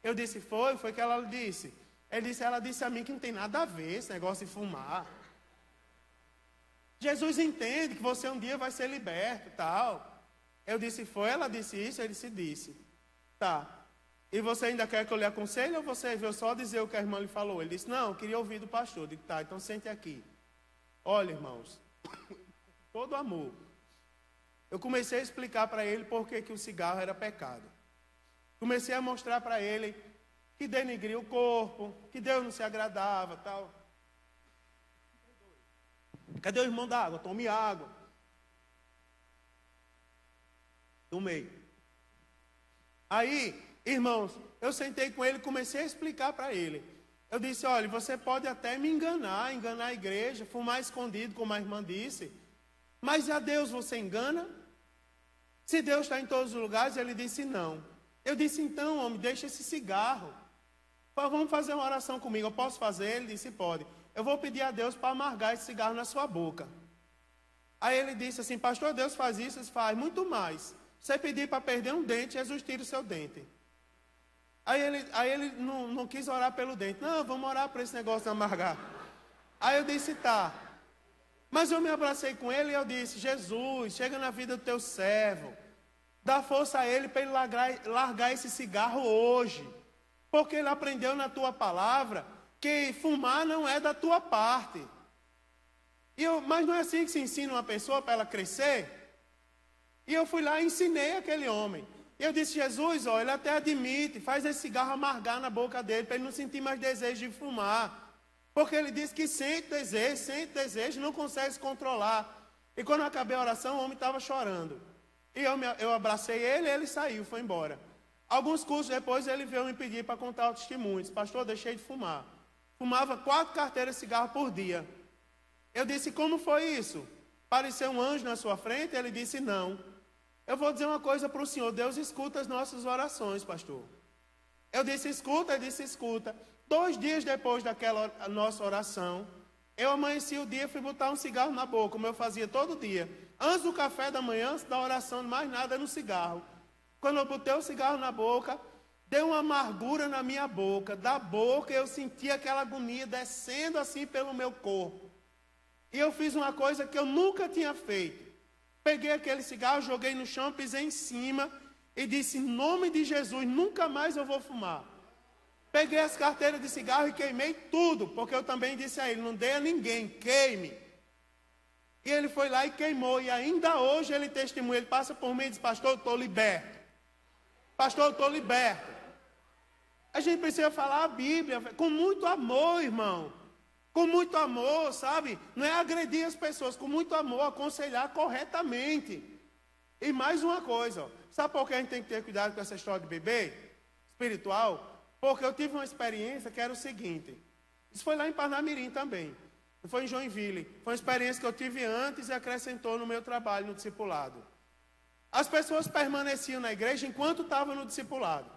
Eu disse, foi que ela disse. Ela disse a mim que não tem nada a ver esse negócio de fumar. Jesus entende que você um dia vai ser liberto e tal. Eu disse, ela disse isso, ele disse. Tá. E você ainda quer que eu lhe aconselhe ou você veio só dizer o que a irmã lhe falou? Ele disse, não, eu queria ouvir do pastor. Eu disse, tá, então sente aqui. Olha, irmãos, todo amor. Eu comecei a explicar para ele por que o cigarro era pecado. Comecei a mostrar para ele que denegria o corpo, que Deus não se agradava, tal. Cadê o irmão da água? Tome água. Tomei. Aí, irmãos, eu sentei com ele e comecei a explicar para ele. Eu disse, olha, você pode até me enganar a igreja, fumar escondido, como a irmã disse. Mas a Deus você engana? Se Deus está em todos os lugares, ele disse não. Eu disse, então, homem, deixa esse cigarro. Vamos fazer uma oração comigo. Eu posso fazer? Ele disse, pode. Eu vou pedir a Deus para amargar esse cigarro na sua boca. Aí ele disse assim, pastor, Deus faz isso? Ele faz muito mais. Você pedir para perder um dente, Jesus tira o seu dente. Aí ele não quis orar pelo dente. Não, vamos orar para esse negócio de amargar. Aí eu disse, tá. Mas eu me abracei com ele e eu disse, Jesus, chega na vida do teu servo. Dá força a ele para ele largar esse cigarro hoje. Porque ele aprendeu na tua palavra que fumar não é da tua parte. Mas não é assim que se ensina uma pessoa para ela crescer? E eu fui lá e ensinei aquele homem. Eu disse, Jesus, ó, ele até admite, faz esse cigarro amargar na boca dele, para ele não sentir mais desejo de fumar. Porque ele disse que sente desejo, não consegue se controlar. E quando eu acabei a oração, o homem estava chorando. E eu abracei ele saiu, foi embora. Alguns cursos depois, ele veio me pedir para contar o testemunho. Disse, pastor, deixei de fumar. Fumava 4 carteiras de cigarro por dia. Eu disse, como foi isso? Pareceu um anjo na sua frente? Ele disse, não. Eu vou dizer uma coisa para o senhor, Deus escuta as nossas orações, pastor. Eu disse, escuta, ele disse, escuta. 2 dias depois daquela nossa oração, eu amanheci o dia e fui botar um cigarro na boca, como eu fazia todo dia. Antes do café da manhã, antes da oração, mais nada no cigarro. Quando eu botei o cigarro na boca, deu uma amargura na minha boca. Da boca eu senti aquela agonia descendo assim pelo meu corpo. E eu fiz uma coisa que eu nunca tinha feito. Peguei aquele cigarro, joguei no chão, pisei em cima e disse, em nome de Jesus, nunca mais eu vou fumar. Peguei as carteiras de cigarro e queimei tudo, porque eu também disse a ele, não dê a ninguém, queime. E ele foi lá e queimou, e ainda hoje ele testemunha, ele passa por mim e diz, pastor, eu estou liberto. Pastor, eu estou liberto. A gente precisa falar a Bíblia, com muito amor, irmão. Com muito amor, sabe? Não é agredir as pessoas, com muito amor, aconselhar corretamente. E mais uma coisa, ó, sabe por que a gente tem que ter cuidado com essa história de bebê espiritual? Porque eu tive uma experiência que era o seguinte, isso foi lá em Parnamirim também, foi em Joinville, foi uma experiência que eu tive antes e acrescentou no meu trabalho no discipulado. As pessoas permaneciam na igreja enquanto estavam no discipulado.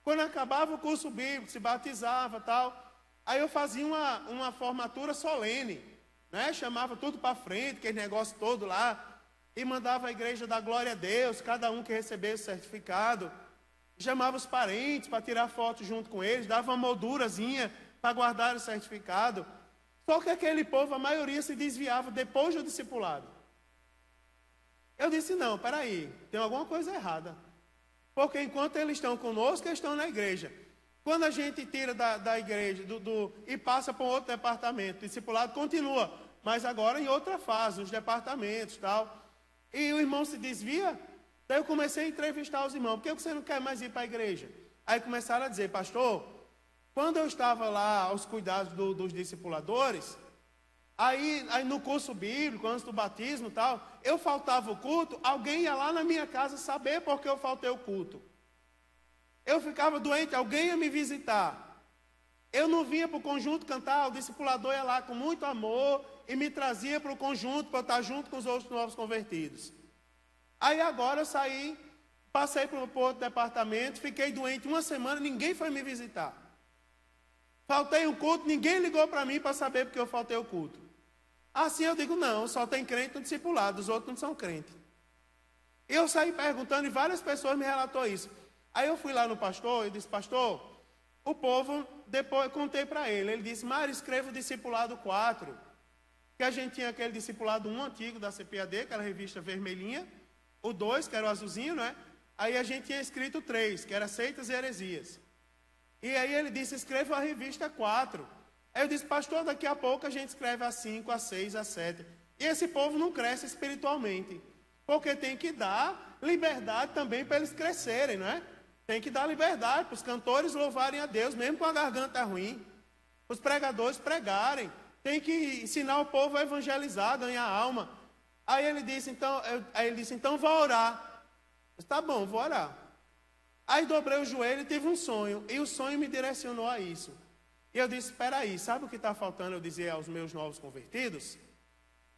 Quando acabava o curso bíblico, se batizava e tal, aí eu fazia uma formatura solene, né? Chamava tudo para frente, aquele negócio todo lá, e mandava a igreja dar glória a Deus, cada um que recebesse o certificado, chamava os parentes para tirar foto junto com eles, dava uma moldurazinha para guardar o certificado. Só que aquele povo, a maioria se desviava depois do discipulado. Eu disse, não, peraí, tem alguma coisa errada. Porque enquanto eles estão conosco, eles estão na igreja. Quando a gente tira da igreja e passa para um outro departamento, o discipulado continua, mas agora em outra fase, os departamentos e tal. E o irmão se desvia, daí eu comecei a entrevistar os irmãos, por que você não quer mais ir para a igreja? Aí começaram a dizer, pastor, quando eu estava lá aos cuidados dos discipuladores, aí no curso bíblico, antes do batismo e tal, eu faltava o culto, alguém ia lá na minha casa saber por que eu faltei o culto. Eu ficava doente, alguém ia me visitar. Eu não vinha para o conjunto cantar, o discipulador ia lá com muito amor e me trazia para o conjunto para eu estar junto com os outros novos convertidos. Aí agora eu saí, passei para outro departamento, fiquei doente uma semana, ninguém foi me visitar. Faltei um culto, ninguém ligou para mim para saber porque eu faltei o culto. Assim eu digo, não, só tem crente no discipulado, os outros não são crentes. Eu saí perguntando e várias pessoas me relatou isso. Aí eu fui lá no pastor e disse, pastor, o povo, depois eu contei para ele. Ele disse, Mário, escreva o discipulado 4. Que a gente tinha aquele discipulado 1 antigo da CPAD, aquela revista vermelhinha. O 2, que era o azulzinho, né? Aí a gente tinha escrito o 3, que era Seitas e Heresias. E aí ele disse, escreva a revista 4. Aí eu disse, pastor, daqui a pouco a gente escreve a 5, a 6, a 7. E esse povo não cresce espiritualmente. Porque tem que dar liberdade também para eles crescerem, não é? Tem que dar liberdade para os cantores louvarem a Deus, mesmo com a garganta ruim. Os pregadores pregarem. Tem que ensinar o povo a evangelizar, ganhar alma. Aí ele disse, então vou orar. Eu disse, tá bom, vou orar. Aí dobrei o joelho e tive um sonho. E o sonho me direcionou a isso. E eu disse, espera aí, sabe o que está faltando eu dizer aos meus novos convertidos?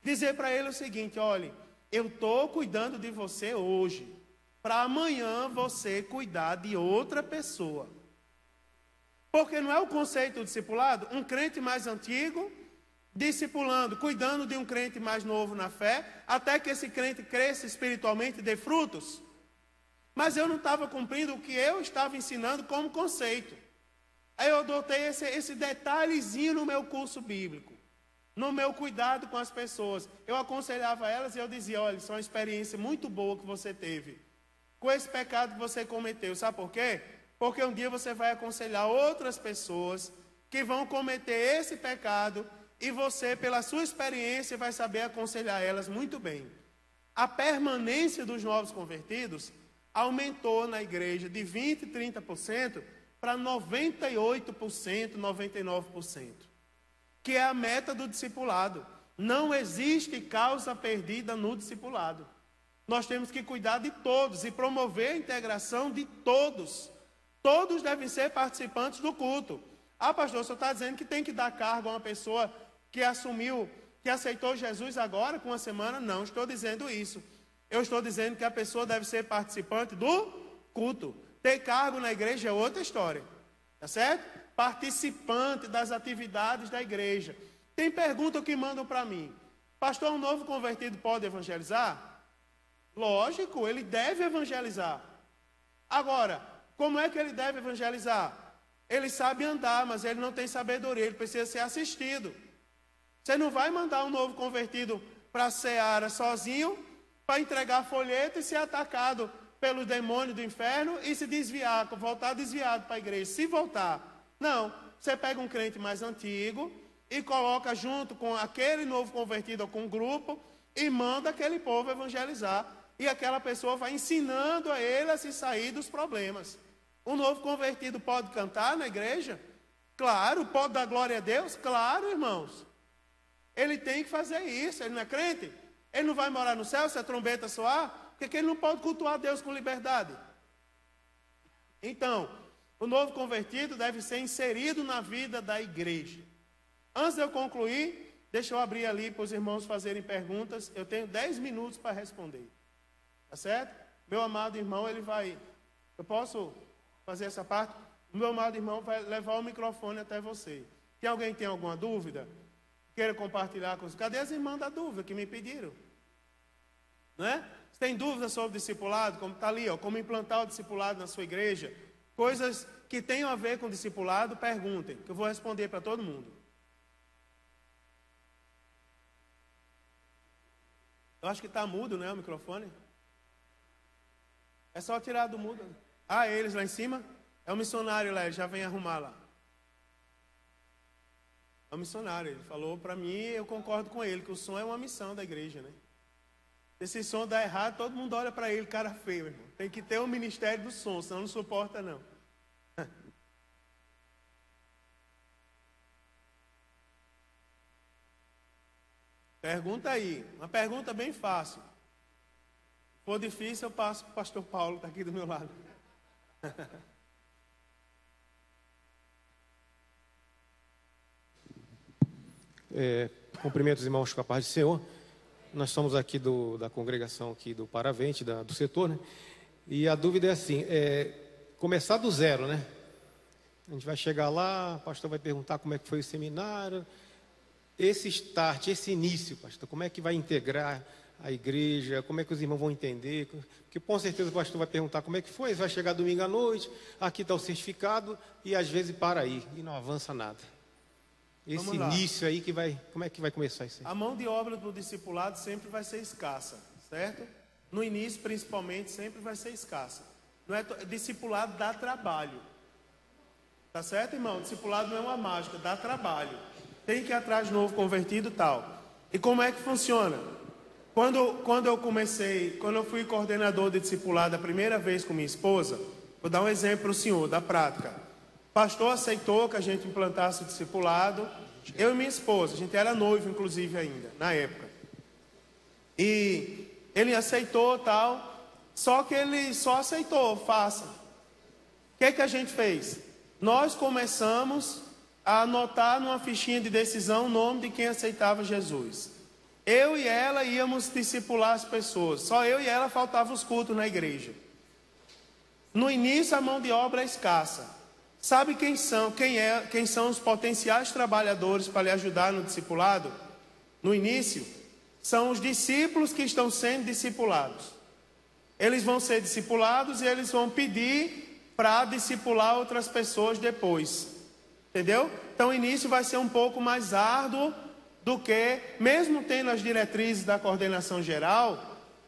Dizer para ele o seguinte, olhe, eu estou cuidando de você hoje, para amanhã você cuidar de outra pessoa. Porque não é o conceito do discipulado? Um crente mais antigo, discipulando, cuidando de um crente mais novo na fé, até que esse crente cresça espiritualmente e dê frutos. Mas eu não estava cumprindo o que eu estava ensinando como conceito. Aí eu adotei esse detalhezinho no meu curso bíblico, no meu cuidado com as pessoas. Eu aconselhava elas e eu dizia, olha, isso é uma experiência muito boa que você teve com esse pecado que você cometeu. Sabe por quê? Porque um dia você vai aconselhar outras pessoas que vão cometer esse pecado e você, pela sua experiência, vai saber aconselhar elas muito bem. A permanência dos novos convertidos aumentou na igreja de 20%, 30% para 98%, 99%. Que é a meta do discipulado. Não existe causa perdida no discipulado. Nós temos que cuidar de todos e promover a integração de todos. Todos devem ser participantes do culto. Ah, pastor, o senhor está dizendo que tem que dar cargo a uma pessoa que assumiu, que aceitou Jesus agora, com uma semana? Não, estou dizendo isso. Eu estou dizendo que a pessoa deve ser participante do culto. Ter cargo na igreja é outra história. Tá certo? Participante das atividades da igreja. Tem pergunta que mandam para mim. Pastor, um novo convertido pode evangelizar? Lógico, ele deve evangelizar. Agora, como é que ele deve evangelizar? Ele sabe andar, mas ele não tem sabedoria, ele precisa ser assistido. Você não vai mandar um novo convertido para a seara sozinho, para entregar folheto e ser atacado pelo demônio do inferno e se desviar, voltar desviado para a igreja. Se voltar, não. Você pega um crente mais antigo e coloca junto com aquele novo convertido ou com um grupo e manda aquele povo evangelizar. E aquela pessoa vai ensinando a ele a se sair dos problemas. Um novo convertido pode cantar na igreja? Claro. Pode dar glória a Deus? Claro, irmãos. Ele tem que fazer isso. Ele não é crente? Ele não vai morar no céu se a trombeta soar? Porque ele não pode cultuar Deus com liberdade. Então, o novo convertido deve ser inserido na vida da igreja. Antes de eu concluir, deixa eu abrir ali para os irmãos fazerem perguntas. Eu tenho 10 minutos para responder. Tá certo? Meu amado irmão, ele vai... Eu posso fazer essa parte? O meu amado irmão vai levar o microfone até você. Tem alguém que tem alguma dúvida? Queira compartilhar com os... Cadê as irmãs da dúvida que me pediram? Não é? Você tem dúvidas sobre o discipulado? Como está ali, ó, como implantar o discipulado na sua igreja? Coisas que tenham a ver com o discipulado, perguntem, que eu vou responder para todo mundo. Eu acho que está mudo, né, o microfone? É só tirar do mudo. Ah, eles lá em cima? É o missionário lá, ele já vem arrumar lá. É o missionário, ele falou para mim, eu concordo com ele, que o som é uma missão da igreja, né? Se esse som dá errado, todo mundo olha para ele, cara feio, irmão. Tem que ter um ministério do som, senão não suporta não. Pergunta aí, uma pergunta bem fácil. Se for difícil, eu passo para o pastor Paulo, está aqui do meu lado. Cumprimento os irmãos com a paz do Senhor. Nós somos aqui da congregação aqui do Paravente, do setor, né? E a dúvida é assim, começar do zero, né? A gente vai chegar lá, o pastor vai perguntar como é que foi o seminário. Esse start, esse início, pastor, como é que vai integrar a igreja, como é que os irmãos vão entender? Porque com certeza o pastor vai perguntar como é que foi, vai chegar domingo à noite, aqui está o certificado, e às vezes para aí, e não avança nada. Esse início aí como é que vai começar isso aí? A mão de obra do discipulado sempre vai ser escassa, certo? No início, principalmente, sempre vai ser escassa. Não é discipulado dá trabalho. Tá certo, irmão? Discipulado não é uma mágica, dá trabalho. Tem que ir atrás de novo convertido e tal. E como é que funciona? Quando eu fui coordenador de discipulado a primeira vez com minha esposa, vou dar um exemplo para o senhor, da prática. O pastor aceitou que a gente implantasse o discipulado, eu e minha esposa, a gente era noivo inclusive ainda, na época. E ele aceitou tal, só que ele só aceitou, faça. O que a gente fez? Nós começamos a anotar numa fichinha de decisão o nome de quem aceitava Jesus. Eu e ela íamos discipular as pessoas. Só eu e ela faltavam os cultos na igreja. No início a mão de obra é escassa. Sabe quem são os potenciais trabalhadores para lhe ajudar no discipulado? No início, são os discípulos que estão sendo discipulados. Eles vão ser discipulados e eles vão pedir para discipular outras pessoas depois. Entendeu? Então o início vai ser um pouco mais árduo do que, mesmo tendo as diretrizes da coordenação geral,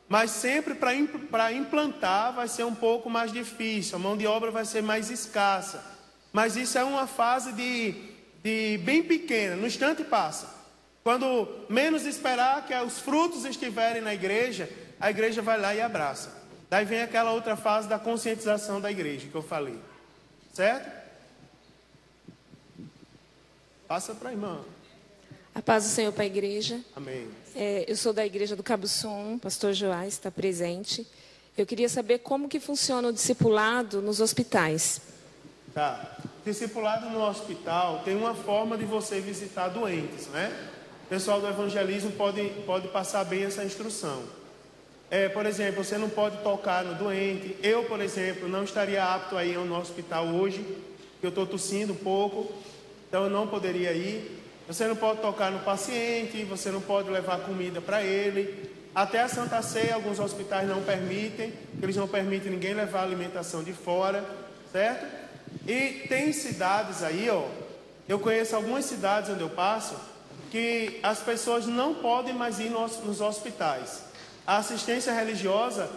mas sempre para implantar vai ser um pouco mais difícil, a mão de obra vai ser mais escassa. Mas isso é uma fase de bem pequena, no instante passa. Quando menos esperar que os frutos estiverem na igreja, a igreja vai lá e abraça. Daí vem aquela outra fase da conscientização da igreja que eu falei. Certo? Passa para a irmã. A paz do Senhor para a igreja. Amém. Eu sou da igreja do Cabuçum, pastor Joás está presente. Eu queria saber como que funciona o discipulado nos hospitais. Tá. Discipulado no hospital tem uma forma de você visitar doentes, né? O pessoal do evangelismo pode passar bem essa instrução. Por exemplo, você não pode tocar no doente. Eu, por exemplo, não estaria apto a ir no hospital hoje, porque eu estou tossindo um pouco, então eu não poderia ir. Você não pode tocar no paciente, você não pode levar comida para ele. Até a Santa Ceia, alguns hospitais não permitem, eles não permitem ninguém levar alimentação de fora, certo? E tem cidades aí, eu conheço algumas cidades onde eu passo, que as pessoas não podem mais ir nos hospitais. A assistência religiosa,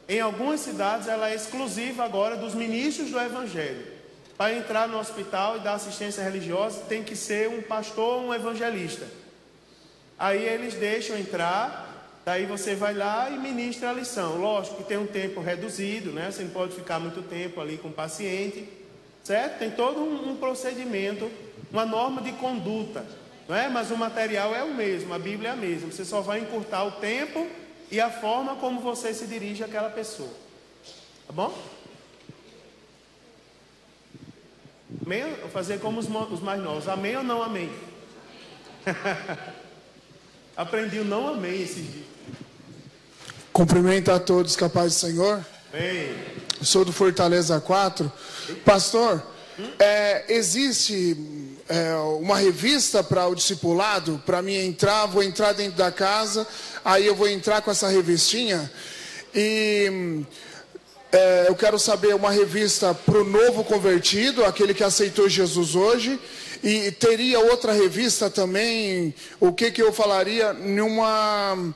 em algumas cidades, ela é exclusiva agora dos ministros do Evangelho. Para entrar no hospital e dar assistência religiosa, tem que ser um pastor ou um evangelista. Aí eles deixam entrar, daí você vai lá e ministra a lição. Lógico que tem um tempo reduzido, né? Você não pode ficar muito tempo ali com o paciente, certo? Tem todo um procedimento, uma norma de conduta, não é? Mas o material é o mesmo, a Bíblia é a mesma. Você só vai encurtar o tempo e a forma como você se dirige àquela pessoa. Tá bom? Amém? Vou fazer como os mais novos. Amém ou não amém? Aprendi o não amém esses dias. Cumprimento a todos, capaz do Senhor. Amém. Eu sou do Fortaleza 4. Pastor, existe uma revista para o discipulado? Para mim entrar, vou entrar dentro da casa, aí eu vou entrar com essa revistinha e... eu quero saber uma revista para o novo convertido, aquele que aceitou Jesus hoje, e teria outra revista também, o que eu falaria numa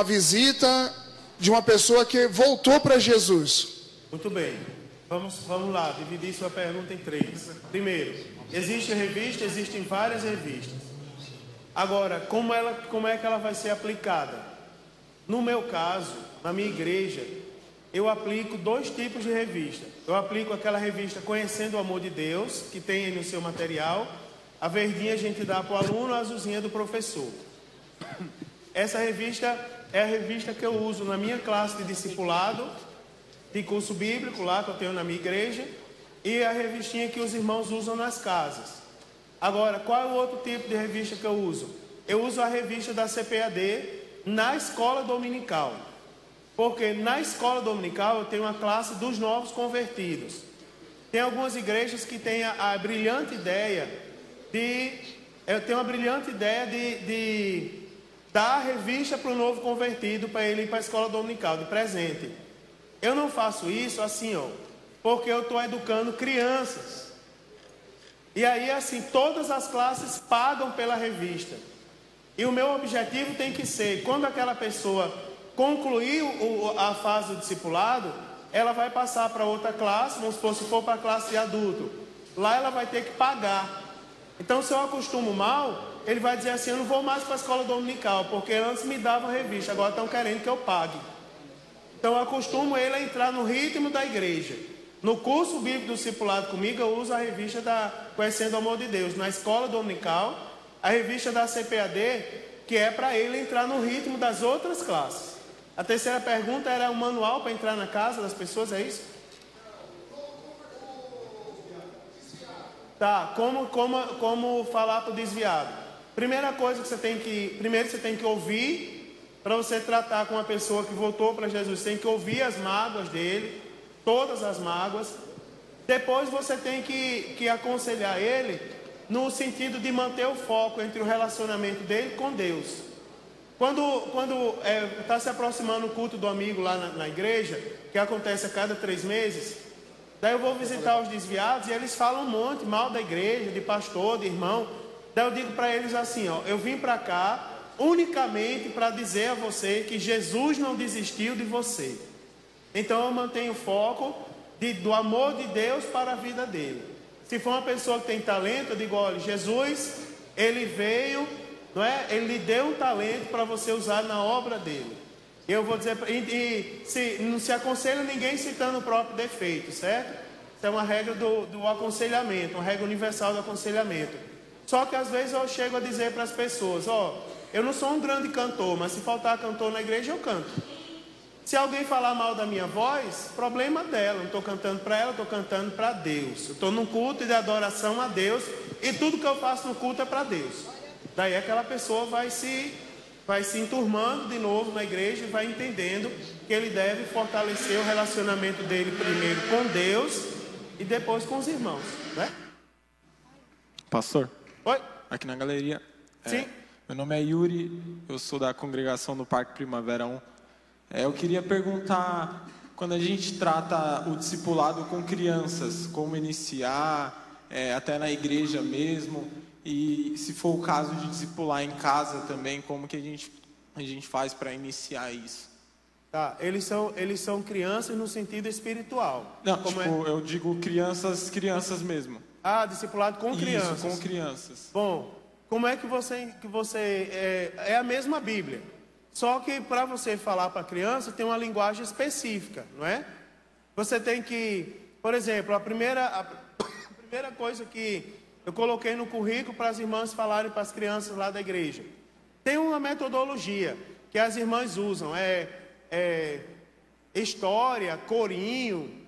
visita de uma pessoa que voltou para Jesus. Muito bem, vamos lá, dividir sua pergunta em 3. Primeiro, existe revista, existem várias revistas. Agora, como é que ela vai ser aplicada? No meu caso, na minha igreja, eu aplico 2 tipos de revista. Eu aplico aquela revista Conhecendo o Amor de Deus, que tem aí no seu material. A verdinha a gente dá para o aluno, a azulzinha do professor. Essa revista é a revista que eu uso na minha classe de discipulado, de curso bíblico lá que eu tenho na minha igreja, e a revistinha que os irmãos usam nas casas. Agora, qual é o outro tipo de revista que eu uso? Eu uso a revista da CPAD na escola dominical. Porque na escola dominical eu tenho uma classe dos novos convertidos. Tem algumas igrejas que têm a brilhante ideia de dar a revista para o novo convertido, para ele ir para a escola dominical, de presente. Eu não faço isso assim, porque eu estou educando crianças. E aí, assim, todas as classes pagam pela revista. E o meu objetivo tem que ser, quando aquela pessoa concluir a fase do discipulado, ela vai passar para outra classe, vamos supor, se for para a classe de adulto. Lá ela vai ter que pagar. Então, se eu acostumo mal, ele vai dizer assim, eu não vou mais para a escola dominical, porque antes me davam revista, agora estão querendo que eu pague. Então, eu acostumo ele a entrar no ritmo da igreja. No curso bíblico do discipulado comigo, eu uso a revista da Conhecendo o Amor de Deus. Na escola dominical, a revista da CPAD, que é para ele entrar no ritmo das outras classes. A terceira pergunta era um manual para entrar na casa das pessoas, é isso? Tá, como falar para o desviado? Primeira coisa que primeiro você tem que ouvir, para você tratar com uma pessoa que voltou para Jesus, você tem que ouvir as mágoas dele, todas as mágoas. Depois você tem que aconselhar ele no sentido de manter o foco entre o relacionamento dele com Deus. Quando está se aproximando o culto do amigo lá na igreja, que acontece a cada 3 meses, daí eu vou visitar os desviados e eles falam um monte mal da igreja, de pastor, de irmão. Daí eu digo para eles assim, eu vim para cá unicamente para dizer a você que Jesus não desistiu de você. Então eu mantenho o foco do amor de Deus para a vida dele. Se for uma pessoa que tem talento, eu digo, olha, Jesus, ele veio, não é? Ele lhe deu um talento para você usar na obra dele. Eu vou dizer, não se aconselha ninguém citando o próprio defeito, certo? Isso é uma regra do aconselhamento, uma regra universal do aconselhamento. Só que às vezes eu chego a dizer para as pessoas, eu não sou um grande cantor, mas se faltar cantor na igreja eu canto. Se alguém falar mal da minha voz, problema dela, não estou cantando para ela, estou cantando para Deus. Eu estou num culto de adoração a Deus e tudo que eu faço no culto é para Deus. Daí aquela pessoa vai se enturmando de novo na igreja e vai entendendo que ele deve fortalecer o relacionamento dele primeiro com Deus e depois com os irmãos, né? Pastor? Oi? Aqui na galeria. Sim. Meu nome é Yuri, eu sou da congregação do Parque Primavera 1. Eu queria perguntar, quando a gente trata o discipulado com crianças, como iniciar, até na igreja mesmo, e se for o caso de discipular em casa também, como que a gente faz para iniciar isso? Tá, eles são crianças no sentido espiritual. Não, eu digo crianças mesmo. Ah, discipulado com crianças. Isso, com crianças. Bom, como é que você é a mesma Bíblia? Só que para você falar para a criança tem uma linguagem específica, não é? Você tem que, por exemplo, a primeira coisa que eu coloquei no currículo para as irmãs falarem para as crianças lá da igreja. Tem uma metodologia que as irmãs usam, história, corinho,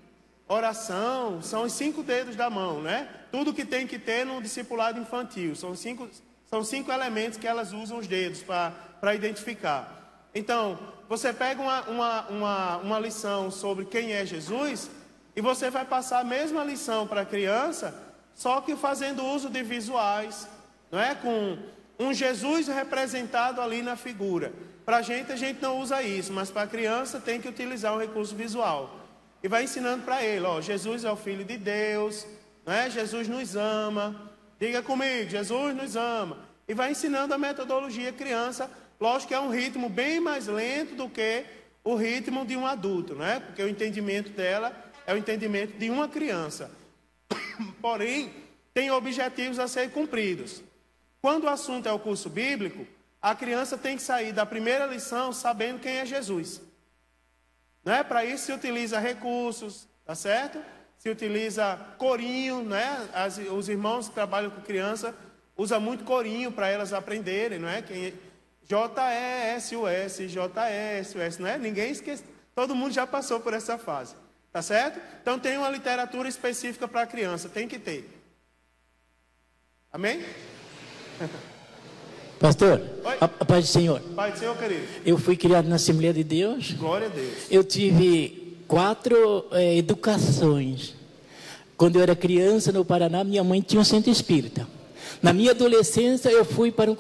oração, são os 5 dedos da mão, né? Tudo que tem que ter num discipulado infantil, são cinco elementos que elas usam os dedos para identificar. Então, você pega uma lição sobre quem é Jesus e você vai passar a mesma lição para a criança, só que fazendo uso de visuais, não é? Com um Jesus representado ali na figura. Para a gente não usa isso, mas para a criança tem que utilizar um recurso visual. E vai ensinando para ele, Jesus é o Filho de Deus, não é? Jesus nos ama. Diga comigo, Jesus nos ama. E vai ensinando a metodologia criança. Lógico que é um ritmo bem mais lento do que o ritmo de um adulto, não é? Porque o entendimento dela é o entendimento de uma criança. Porém, tem objetivos a serem cumpridos. Quando o assunto é o curso bíblico, a criança tem que sair da primeira lição sabendo quem é Jesus. Não é? Para isso se utiliza recursos, tá certo? Se utiliza corinho, né? Os irmãos que trabalham com criança usam muito corinho para elas aprenderem, não é? J-E-S-U-S, J-E-S-U-S, não é? Ninguém esquece, todo mundo já passou por essa fase, tá certo? Então tem uma literatura específica para a criança, tem que ter. Amém? Pastor, Oi. a paz do Senhor. Pai do Senhor, querido. Eu fui criado na Assembleia de Deus. Glória a Deus. Eu tive 4 educações. Quando eu era criança, no Paraná, minha mãe tinha um centro espírita. Na minha adolescência, eu fui para um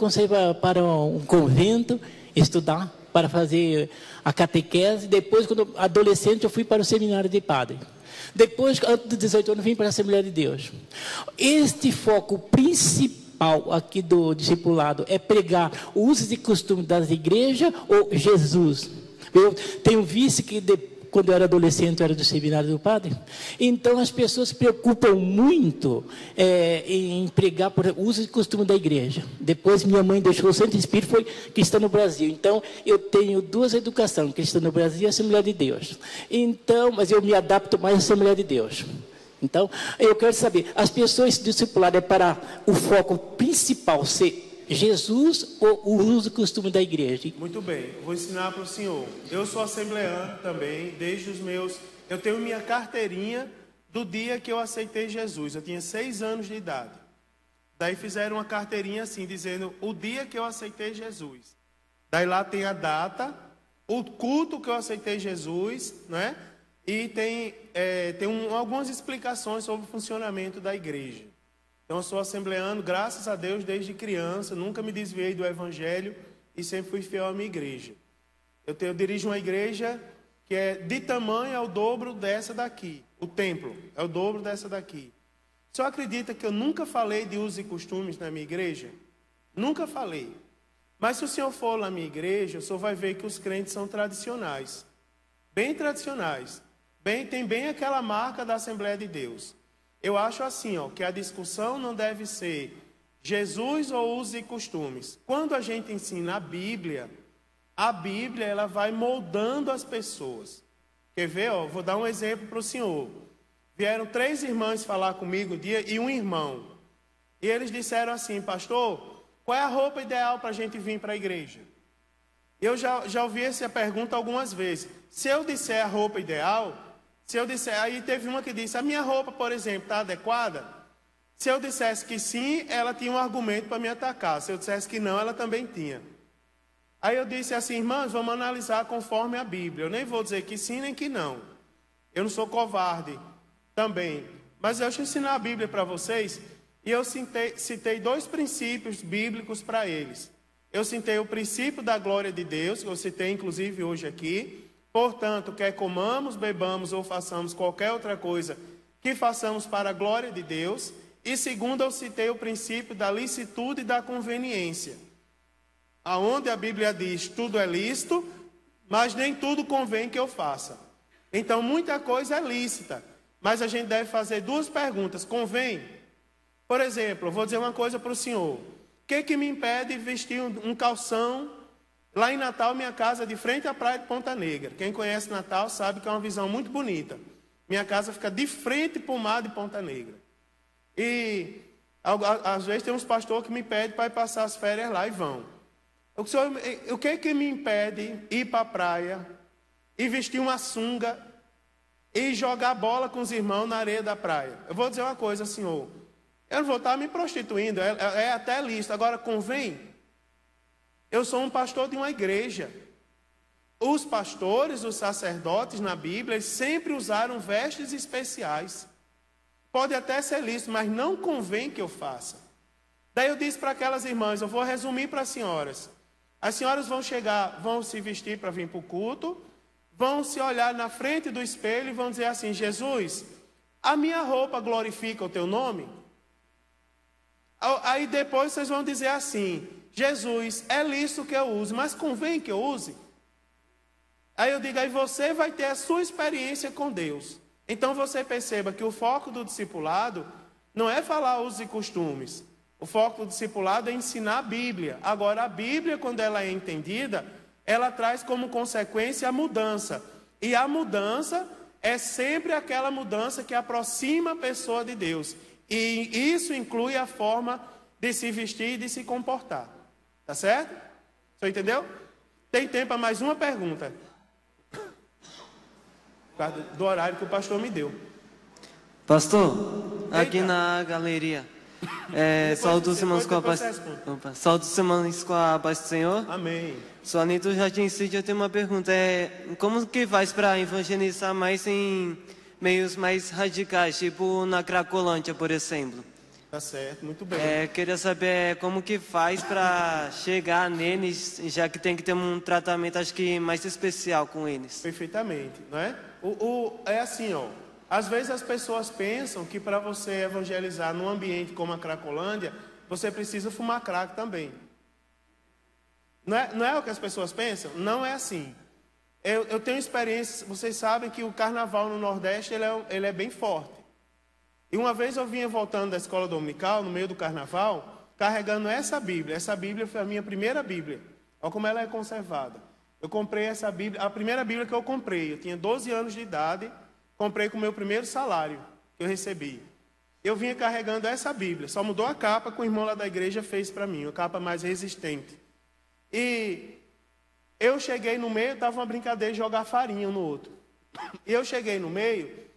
convento estudar, para fazer a catequese. Depois, quando adolescente, eu fui para o seminário de padre. Depois, antes dos 18 anos, vim para a Assembleia de Deus. Este foco principal aqui do discipulado é pregar os usos e costumes das igrejas ou Jesus? Eu tenho visto que quando eu era adolescente, eu era do seminário do padre. Então, as pessoas se preocupam muito em pregar por usos e costumes da igreja. Depois, minha mãe deixou o Centro Espírita, foi cristã no Brasil. Então, eu tenho 2 educações, cristã no Brasil e Assembleia de Deus. Então, mas eu me adapto mais à Assembleia de Deus. Então, eu quero saber, as pessoas discipuladas é para o foco principal ser Jesus ou o uso e costume da igreja? Muito bem, vou ensinar para o senhor. Eu sou assembleano também, desde os meus... Eu tenho minha carteirinha do dia que eu aceitei Jesus. Eu tinha 6 anos de idade. Daí fizeram uma carteirinha assim, dizendo o dia que eu aceitei Jesus. Daí lá tem a data, o culto que eu aceitei Jesus, né? E tem algumas explicações sobre o funcionamento da igreja. Então, eu sou assembleano, graças a Deus, desde criança, nunca me desviei do Evangelho e sempre fui fiel à minha igreja. Eu dirijo uma igreja que é de tamanho ao dobro dessa daqui. O templo é o dobro dessa daqui. O senhor acredita que eu nunca falei de usos e costumes na minha igreja? Nunca falei. Mas se o senhor for na minha igreja, o senhor vai ver que os crentes são tradicionais. Bem tradicionais. Tem bem aquela marca da Assembleia de Deus. Eu acho assim, que a discussão não deve ser Jesus ou usos e costumes. Quando a gente ensina a Bíblia ela vai moldando as pessoas. Quer ver? Vou dar um exemplo para o senhor. Vieram 3 irmãs falar comigo um dia e um irmão. E eles disseram assim, pastor, qual é a roupa ideal para a gente vir para a igreja? Eu já ouvi essa pergunta algumas vezes. Se eu disser a roupa ideal... aí teve uma que disse, a minha roupa, por exemplo, está adequada? Se eu dissesse que sim, ela tinha um argumento para me atacar. Se eu dissesse que não, ela também tinha. Aí eu disse assim, irmãs, vamos analisar conforme a Bíblia. Eu nem vou dizer que sim nem que não. Eu não sou covarde também. Mas eu vou ensinar a Bíblia para vocês. E eu citei 2 princípios bíblicos para eles. Eu citei o princípio da glória de Deus, que eu citei inclusive hoje aqui. Portanto, quer comamos, bebamos ou façamos qualquer outra coisa, que façamos para a glória de Deus. E segundo, eu citei o princípio da licitude e da conveniência. Aonde a Bíblia diz, tudo é lícito, mas nem tudo convém que eu faça. Então, muita coisa é lícita, mas a gente deve fazer 2 perguntas. Convém? Por exemplo, eu vou dizer uma coisa para o senhor. O que me impede de vestir um calção? Lá em Natal, minha casa é de frente à praia de Ponta Negra. Quem conhece Natal sabe que é uma visão muito bonita. Minha casa fica de frente para o mar de Ponta Negra. E às vezes tem uns pastores que me pedem para ir passar as férias lá e vão. O que me impede de ir para a praia e vestir uma sunga e jogar bola com os irmãos na areia da praia? Eu vou dizer uma coisa, senhor. Eu não vou estar me prostituindo, é até lícito. Agora, convém? Eu sou um pastor de uma igreja. Os pastores, os sacerdotes na Bíblia, eles sempre usaram vestes especiais. Pode até ser lícito, mas não convém que eu faça. Daí eu disse para aquelas irmãs, eu vou resumir para as senhoras. As senhoras vão chegar, vão se vestir para vir para o culto, vão se olhar na frente do espelho e vão dizer assim, Jesus, a minha roupa glorifica o teu nome? Aí depois vocês vão dizer assim, Jesus, é lícito que eu use, mas convém que eu use? Aí eu digo, aí você vai ter a sua experiência com Deus. Então você perceba que o foco do discipulado não é falar usos e costumes. O foco do discipulado é ensinar a Bíblia. Agora, a Bíblia, quando ela é entendida, ela traz como consequência a mudança. E a mudança é sempre aquela mudança que aproxima a pessoa de Deus. E isso inclui a forma de se vestir e de se comportar. Tá certo? Você entendeu? Tem tempo para mais uma pergunta. Do horário que o pastor me deu. Pastor, aqui na galeria, Saúde os irmãos com a paz. Saúde os irmãos com a paz do Senhor. Amém. Sou Anito Jardim Cid, eu tenho uma pergunta. Como que faz para evangelizar mais em meios mais radicais, tipo na Cracolândia, por exemplo? Tá certo, muito bem. Queria saber como que faz para chegar neles, já que tem que ter um tratamento, acho que mais especial com eles. Perfeitamente, não é? É assim, ó. Às vezes as pessoas pensam que para você evangelizar num ambiente como a Cracolândia, você precisa fumar crack também. Não é o que as pessoas pensam? Não é assim. Eu tenho experiência, vocês sabem que o carnaval no Nordeste ele é bem forte. E uma vez eu vinha voltando da escola dominical, no meio do carnaval, carregando essa Bíblia. Essa Bíblia foi a minha primeira Bíblia. Olha como ela é conservada. Eu comprei essa Bíblia, a primeira Bíblia que eu comprei. Eu tinha 12 anos de idade, comprei com o meu primeiro salário que eu recebi. Eu vinha carregando essa Bíblia. Só mudou a capa que o irmão lá da igreja fez para mim, uma capa mais resistente. E eu cheguei no meio, estava uma brincadeira de jogar farinha um no outro. E eu cheguei no meio,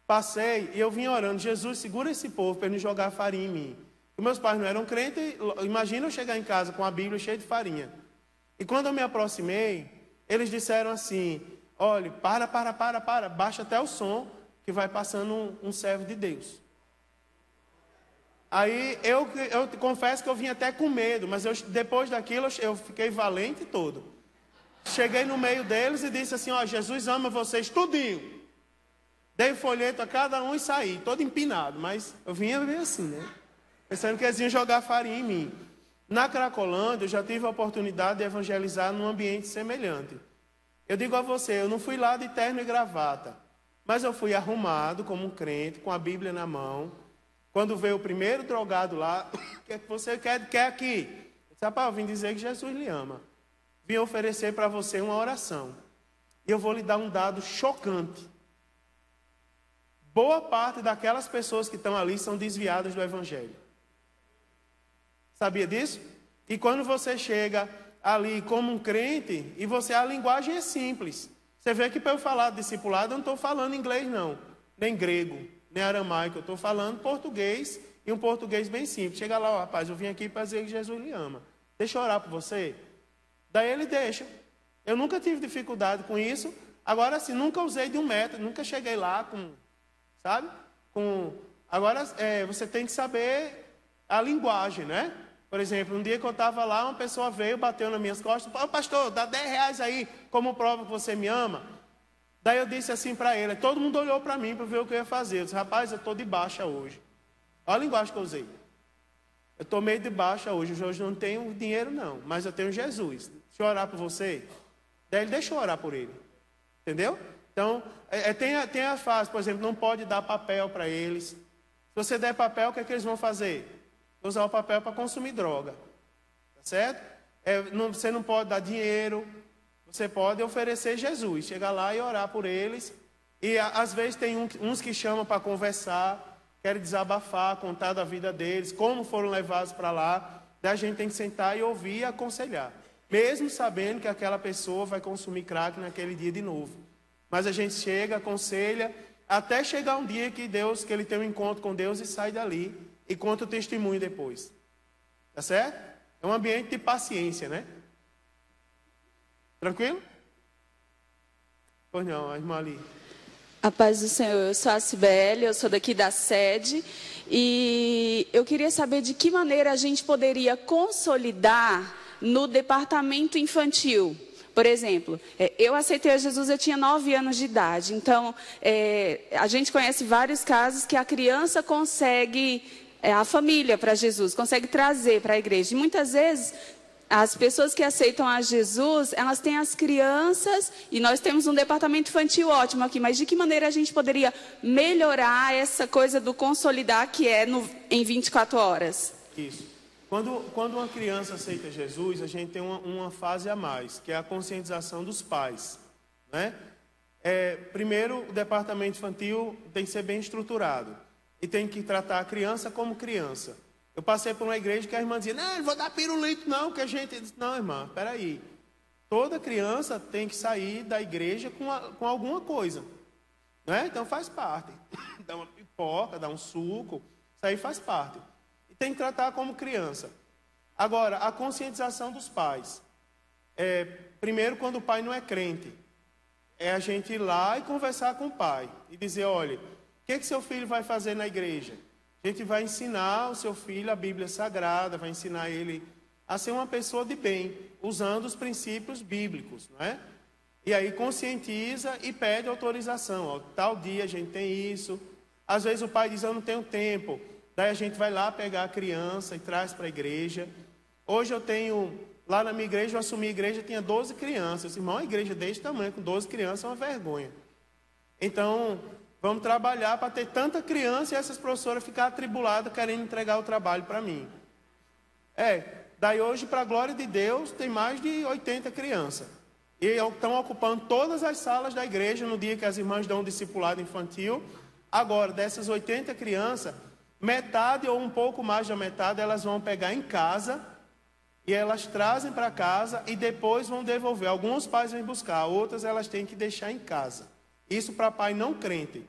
passei e eu vim orando, Jesus, segura esse povo para ele não jogar farinha em mim. E meus pais não eram crentes, imagina eu chegar em casa com a Bíblia cheia de farinha. E quando eu me aproximei, eles disseram assim, olha, para, baixa até o som, que vai passando um servo de Deus. Aí eu confesso que eu vim até com medo, mas depois daquilo eu fiquei valente todo. Cheguei no meio deles e disse assim, ó, Jesus ama vocês tudinho. Dei folheto a cada um e saí, todo empinado, mas eu vinha bem assim, né? Pensando que eles iam jogar farinha em mim. Na Cracolândia, eu já tive a oportunidade de evangelizar num ambiente semelhante. Eu digo a você, eu não fui lá de terno e gravata, mas eu fui arrumado como um crente, com a Bíblia na mão. Quando veio o primeiro drogado lá, o que é que você quer aqui? Eu disse, rapaz, eu vim dizer que Jesus lhe ama. Vim oferecer para você uma oração. E eu vou lhe dar um dado chocante. Boa parte daquelas pessoas que estão ali são desviadas do Evangelho. Sabia disso? E quando você chega ali como um crente, e a linguagem é simples. Você vê que para eu falar de discipulado, eu não estou falando inglês não, nem grego, nem aramaico, eu estou falando português, e um português bem simples. Chega lá, ó, rapaz, eu vim aqui para dizer que Jesus lhe ama. Deixa eu orar por você. Daí ele deixa. Eu nunca tive dificuldade com isso. Agora, assim, nunca usei de um método, nunca cheguei lá com, sabe? Agora, você tem que saber a linguagem, né? Por exemplo, um dia que eu estava lá, uma pessoa veio, bateu nas minhas costas, pastor, dá 10 reais aí, como prova que você me ama. Daí eu disse assim para ele, todo mundo olhou para mim para ver o que eu ia fazer. Eu disse, rapaz, eu estou de baixa hoje. Olha a linguagem que eu usei. Eu estou meio de baixa hoje não tenho dinheiro não, mas eu tenho Jesus. Deixa eu orar por você. Daí ele deixou orar por ele. Entendeu? Então, tem a fase, por exemplo, não pode dar papel para eles. Se você der papel, o que é que eles vão fazer? Usar o papel para consumir droga. Tá certo? Você não pode dar dinheiro. Você pode oferecer Jesus. Chegar lá e orar por eles. E às vezes tem uns que chamam para conversar, querem desabafar, contar da vida deles, como foram levados para lá. Daí a gente tem que sentar e ouvir e aconselhar. Mesmo sabendo que aquela pessoa vai consumir crack naquele dia de novo. Mas a gente chega, aconselha, até chegar um dia que ele tem um encontro com Deus e sai dali e conta o testemunho depois. Tá certo? É um ambiente de paciência, né? Tranquilo? Pois não, a irmã ali. A paz do Senhor, eu sou a Cibele, eu sou daqui da sede e eu queria saber de que maneira a gente poderia consolidar no departamento infantil. Por exemplo, eu aceitei a Jesus, eu tinha 9 anos de idade, então a gente conhece vários casos que a criança consegue, a família para Jesus, consegue trazer para a igreja. E muitas vezes as pessoas que aceitam a Jesus, elas têm as crianças, e nós temos um departamento infantil ótimo aqui, mas de que maneira a gente poderia melhorar essa coisa do consolidar que é em 24 horas? Isso. Quando uma criança aceita Jesus, a gente tem uma fase a mais, que é a conscientização dos pais, né? Primeiro, o departamento infantil tem que ser bem estruturado, e tem que tratar a criança como criança. Eu passei por uma igreja que a irmã dizia, não vou dar pirulito não, que a gente... Disse, não, irmã, espera aí. Toda criança tem que sair da igreja com alguma coisa, né? Então faz parte. Dá uma pipoca, dá um suco, isso aí faz parte. tem que tratar como criança. Agora, a conscientização dos pais. Primeiro, quando o pai não é crente, é a gente ir lá e conversar com o pai. E dizer, olha, o que seu filho vai fazer na igreja? A gente vai ensinar o seu filho a Bíblia Sagrada, vai ensinar ele a ser uma pessoa de bem, usando os princípios bíblicos, não é? E aí conscientiza e pede autorização. Ó, tal dia a gente tem isso. Às vezes o pai diz, eu não tenho tempo. Daí a gente vai lá pegar a criança e traz para a igreja. Hoje eu tenho, lá na minha igreja, eu assumi a igreja, tinha 12 crianças. Irmão, a igreja desse tamanho, com 12 crianças, é uma vergonha. Então, vamos trabalhar para ter tanta criança e essas professoras ficar atribuladas querendo entregar o trabalho para mim. Daí hoje, para a glória de Deus, tem mais de 80 crianças. E estão ocupando todas as salas da igreja no dia que as irmãs dão um discipulado infantil. Agora, dessas 80 crianças, metade ou um pouco mais da metade, elas vão pegar em casa e elas trazem para casa e depois vão devolver. Alguns pais vêm buscar, outras elas têm que deixar em casa. Isso para pai não crente.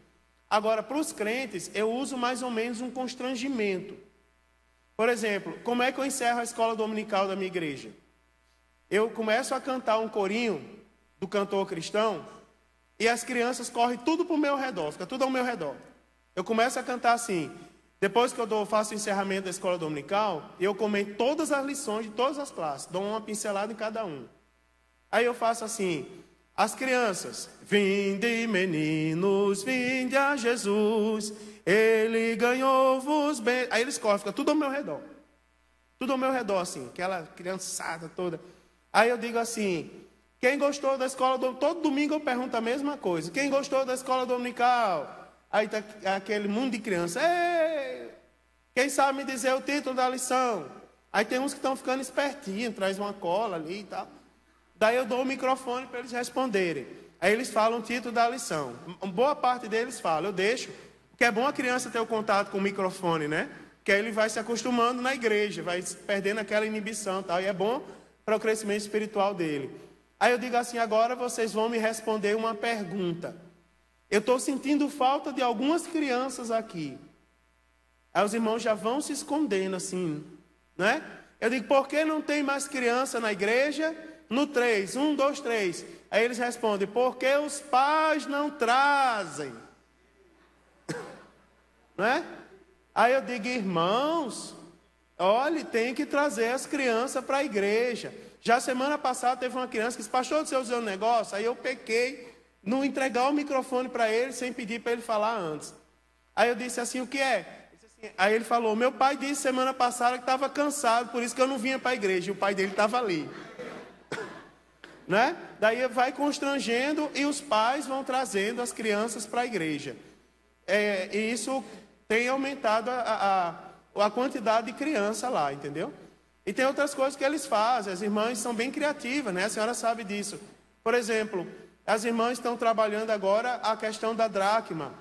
Agora, para os crentes, eu uso mais ou menos um constrangimento. Por exemplo, como é que eu encerro a escola dominical da minha igreja? Eu começo a cantar um corinho do cantor cristão e as crianças correm tudo para o meu redor, fica tudo ao meu redor. Eu começo a cantar assim, depois que eu faço o encerramento da escola dominical, eu comento todas as lições de todas as classes, dou uma pincelada em cada um. Aí eu faço assim, as crianças, vinde meninos, vinde a Jesus, ele ganhou-vos bem. Aí eles correm, fica tudo ao meu redor. Tudo ao meu redor, assim, aquela criançada toda. Aí eu digo assim, quem gostou da escola dominical? Todo domingo eu pergunto a mesma coisa. Quem gostou da escola dominical? Aí está aquele mundo de criança. Ei! Quem sabe me dizer o título da lição? Aí tem uns que estão ficando espertinhos, traz uma cola ali e tal. Daí eu dou o microfone para eles responderem. Aí eles falam o título da lição. Boa parte deles fala, eu deixo. Porque é bom a criança ter o contato com o microfone, né? Porque aí ele vai se acostumando na igreja, vai perdendo aquela inibição e tal. E é bom para o crescimento espiritual dele. Aí eu digo assim, agora vocês vão me responder uma pergunta. Eu estou sentindo falta de algumas crianças aqui. Aí os irmãos já vão se escondendo assim, né? Eu digo, por que não tem mais criança na igreja? No 3, 1, 2, 3. Aí eles respondem, porque os pais não trazem. Não é? Aí eu digo, irmãos, olhe, tem que trazer as crianças para a igreja. Já semana passada teve uma criança que disse, pastor, você usou um negócio? Aí eu pequei no entregar o microfone para ele, sem pedir para ele falar antes. Aí eu disse assim, o que é? Aí ele falou, meu pai disse semana passada que estava cansado, por isso que eu não vinha para a igreja. E o pai dele estava ali. Né? Daí vai constrangendo e os pais vão trazendo as crianças para a igreja. E isso tem aumentado a quantidade de criança lá, entendeu? E tem outras coisas que eles fazem. As irmãs são bem criativas, né? A senhora sabe disso. Por exemplo, as irmãs estão trabalhando agora a questão da dracma.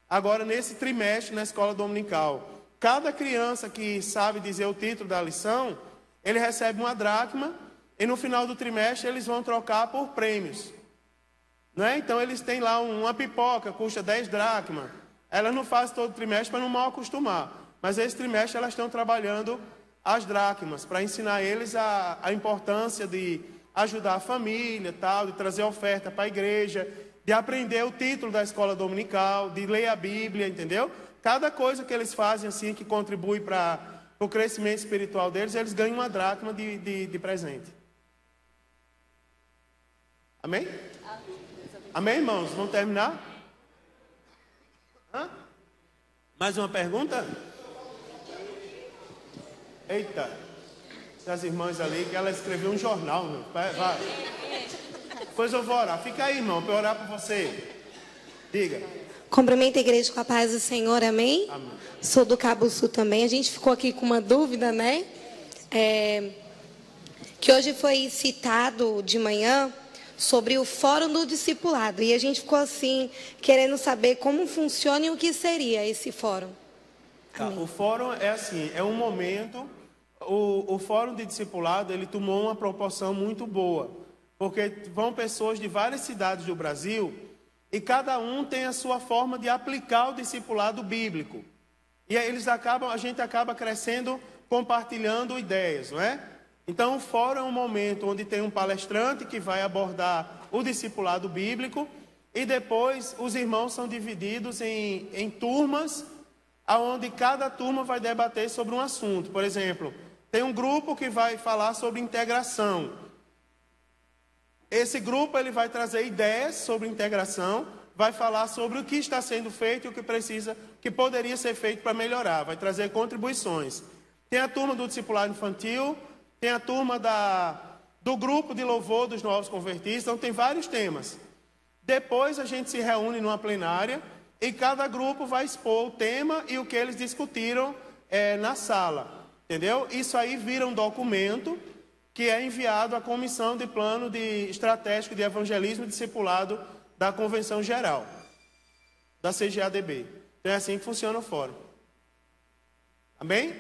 Agora, nesse trimestre, na escola dominical. Cada criança que sabe dizer o título da lição, ele recebe uma dracma e no final do trimestre eles vão trocar por prêmios. Né? Então, eles têm lá uma pipoca, custa 10 dracmas. Elas não fazem todo trimestre para não mal acostumar. Mas esse trimestre elas estão trabalhando as dracmas, para ensinar eles a importância de ajudar a família, tal, de trazer oferta para a igreja, de aprender o título da escola dominical, de ler a Bíblia, entendeu? Cada coisa que eles fazem assim, que contribui para o crescimento espiritual deles, eles ganham uma dracma de presente. Amém? Amém, irmãos? Vamos terminar? Hã? Mais uma pergunta? Eita, das irmãs ali, que ela escreveu um jornal, meu. Vai. Depois eu vou orar. Fica aí, irmão, para eu orar por você. Diga. Cumprimento a igreja com a paz do Senhor, amém? Amém. Sou do Cabo Sul também. A gente ficou aqui com uma dúvida, né? Que hoje foi citado de manhã sobre o Fórum do Discipulado. E a gente ficou assim, querendo saber como funciona e o que seria esse fórum. Tá, o fórum é assim, é um momento, o fórum de discipulado, ele tomou uma proporção muito boa, porque vão pessoas de várias cidades do Brasil, e cada um tem a sua forma de aplicar o discipulado bíblico. E aí a gente acaba crescendo, compartilhando ideias, não é? Então o fórum é um momento onde tem um palestrante que vai abordar o discipulado bíblico, e depois os irmãos são divididos em turmas, onde cada turma vai debater sobre um assunto. Por exemplo, tem um grupo que vai falar sobre integração. Esse grupo ele vai trazer ideias sobre integração, vai falar sobre o que está sendo feito e o que poderia ser feito para melhorar, vai trazer contribuições. Tem a turma do discipulado infantil, tem a turma do grupo de louvor dos novos convertidos, então tem vários temas. Depois a gente se reúne numa plenária e cada grupo vai expor o tema e o que eles discutiram na sala, entendeu? Isso aí vira um documento que é enviado à Comissão de Plano Estratégico de Evangelismo e Discipulado da Convenção Geral, da CGADB. Então é assim que funciona o fórum. Amém?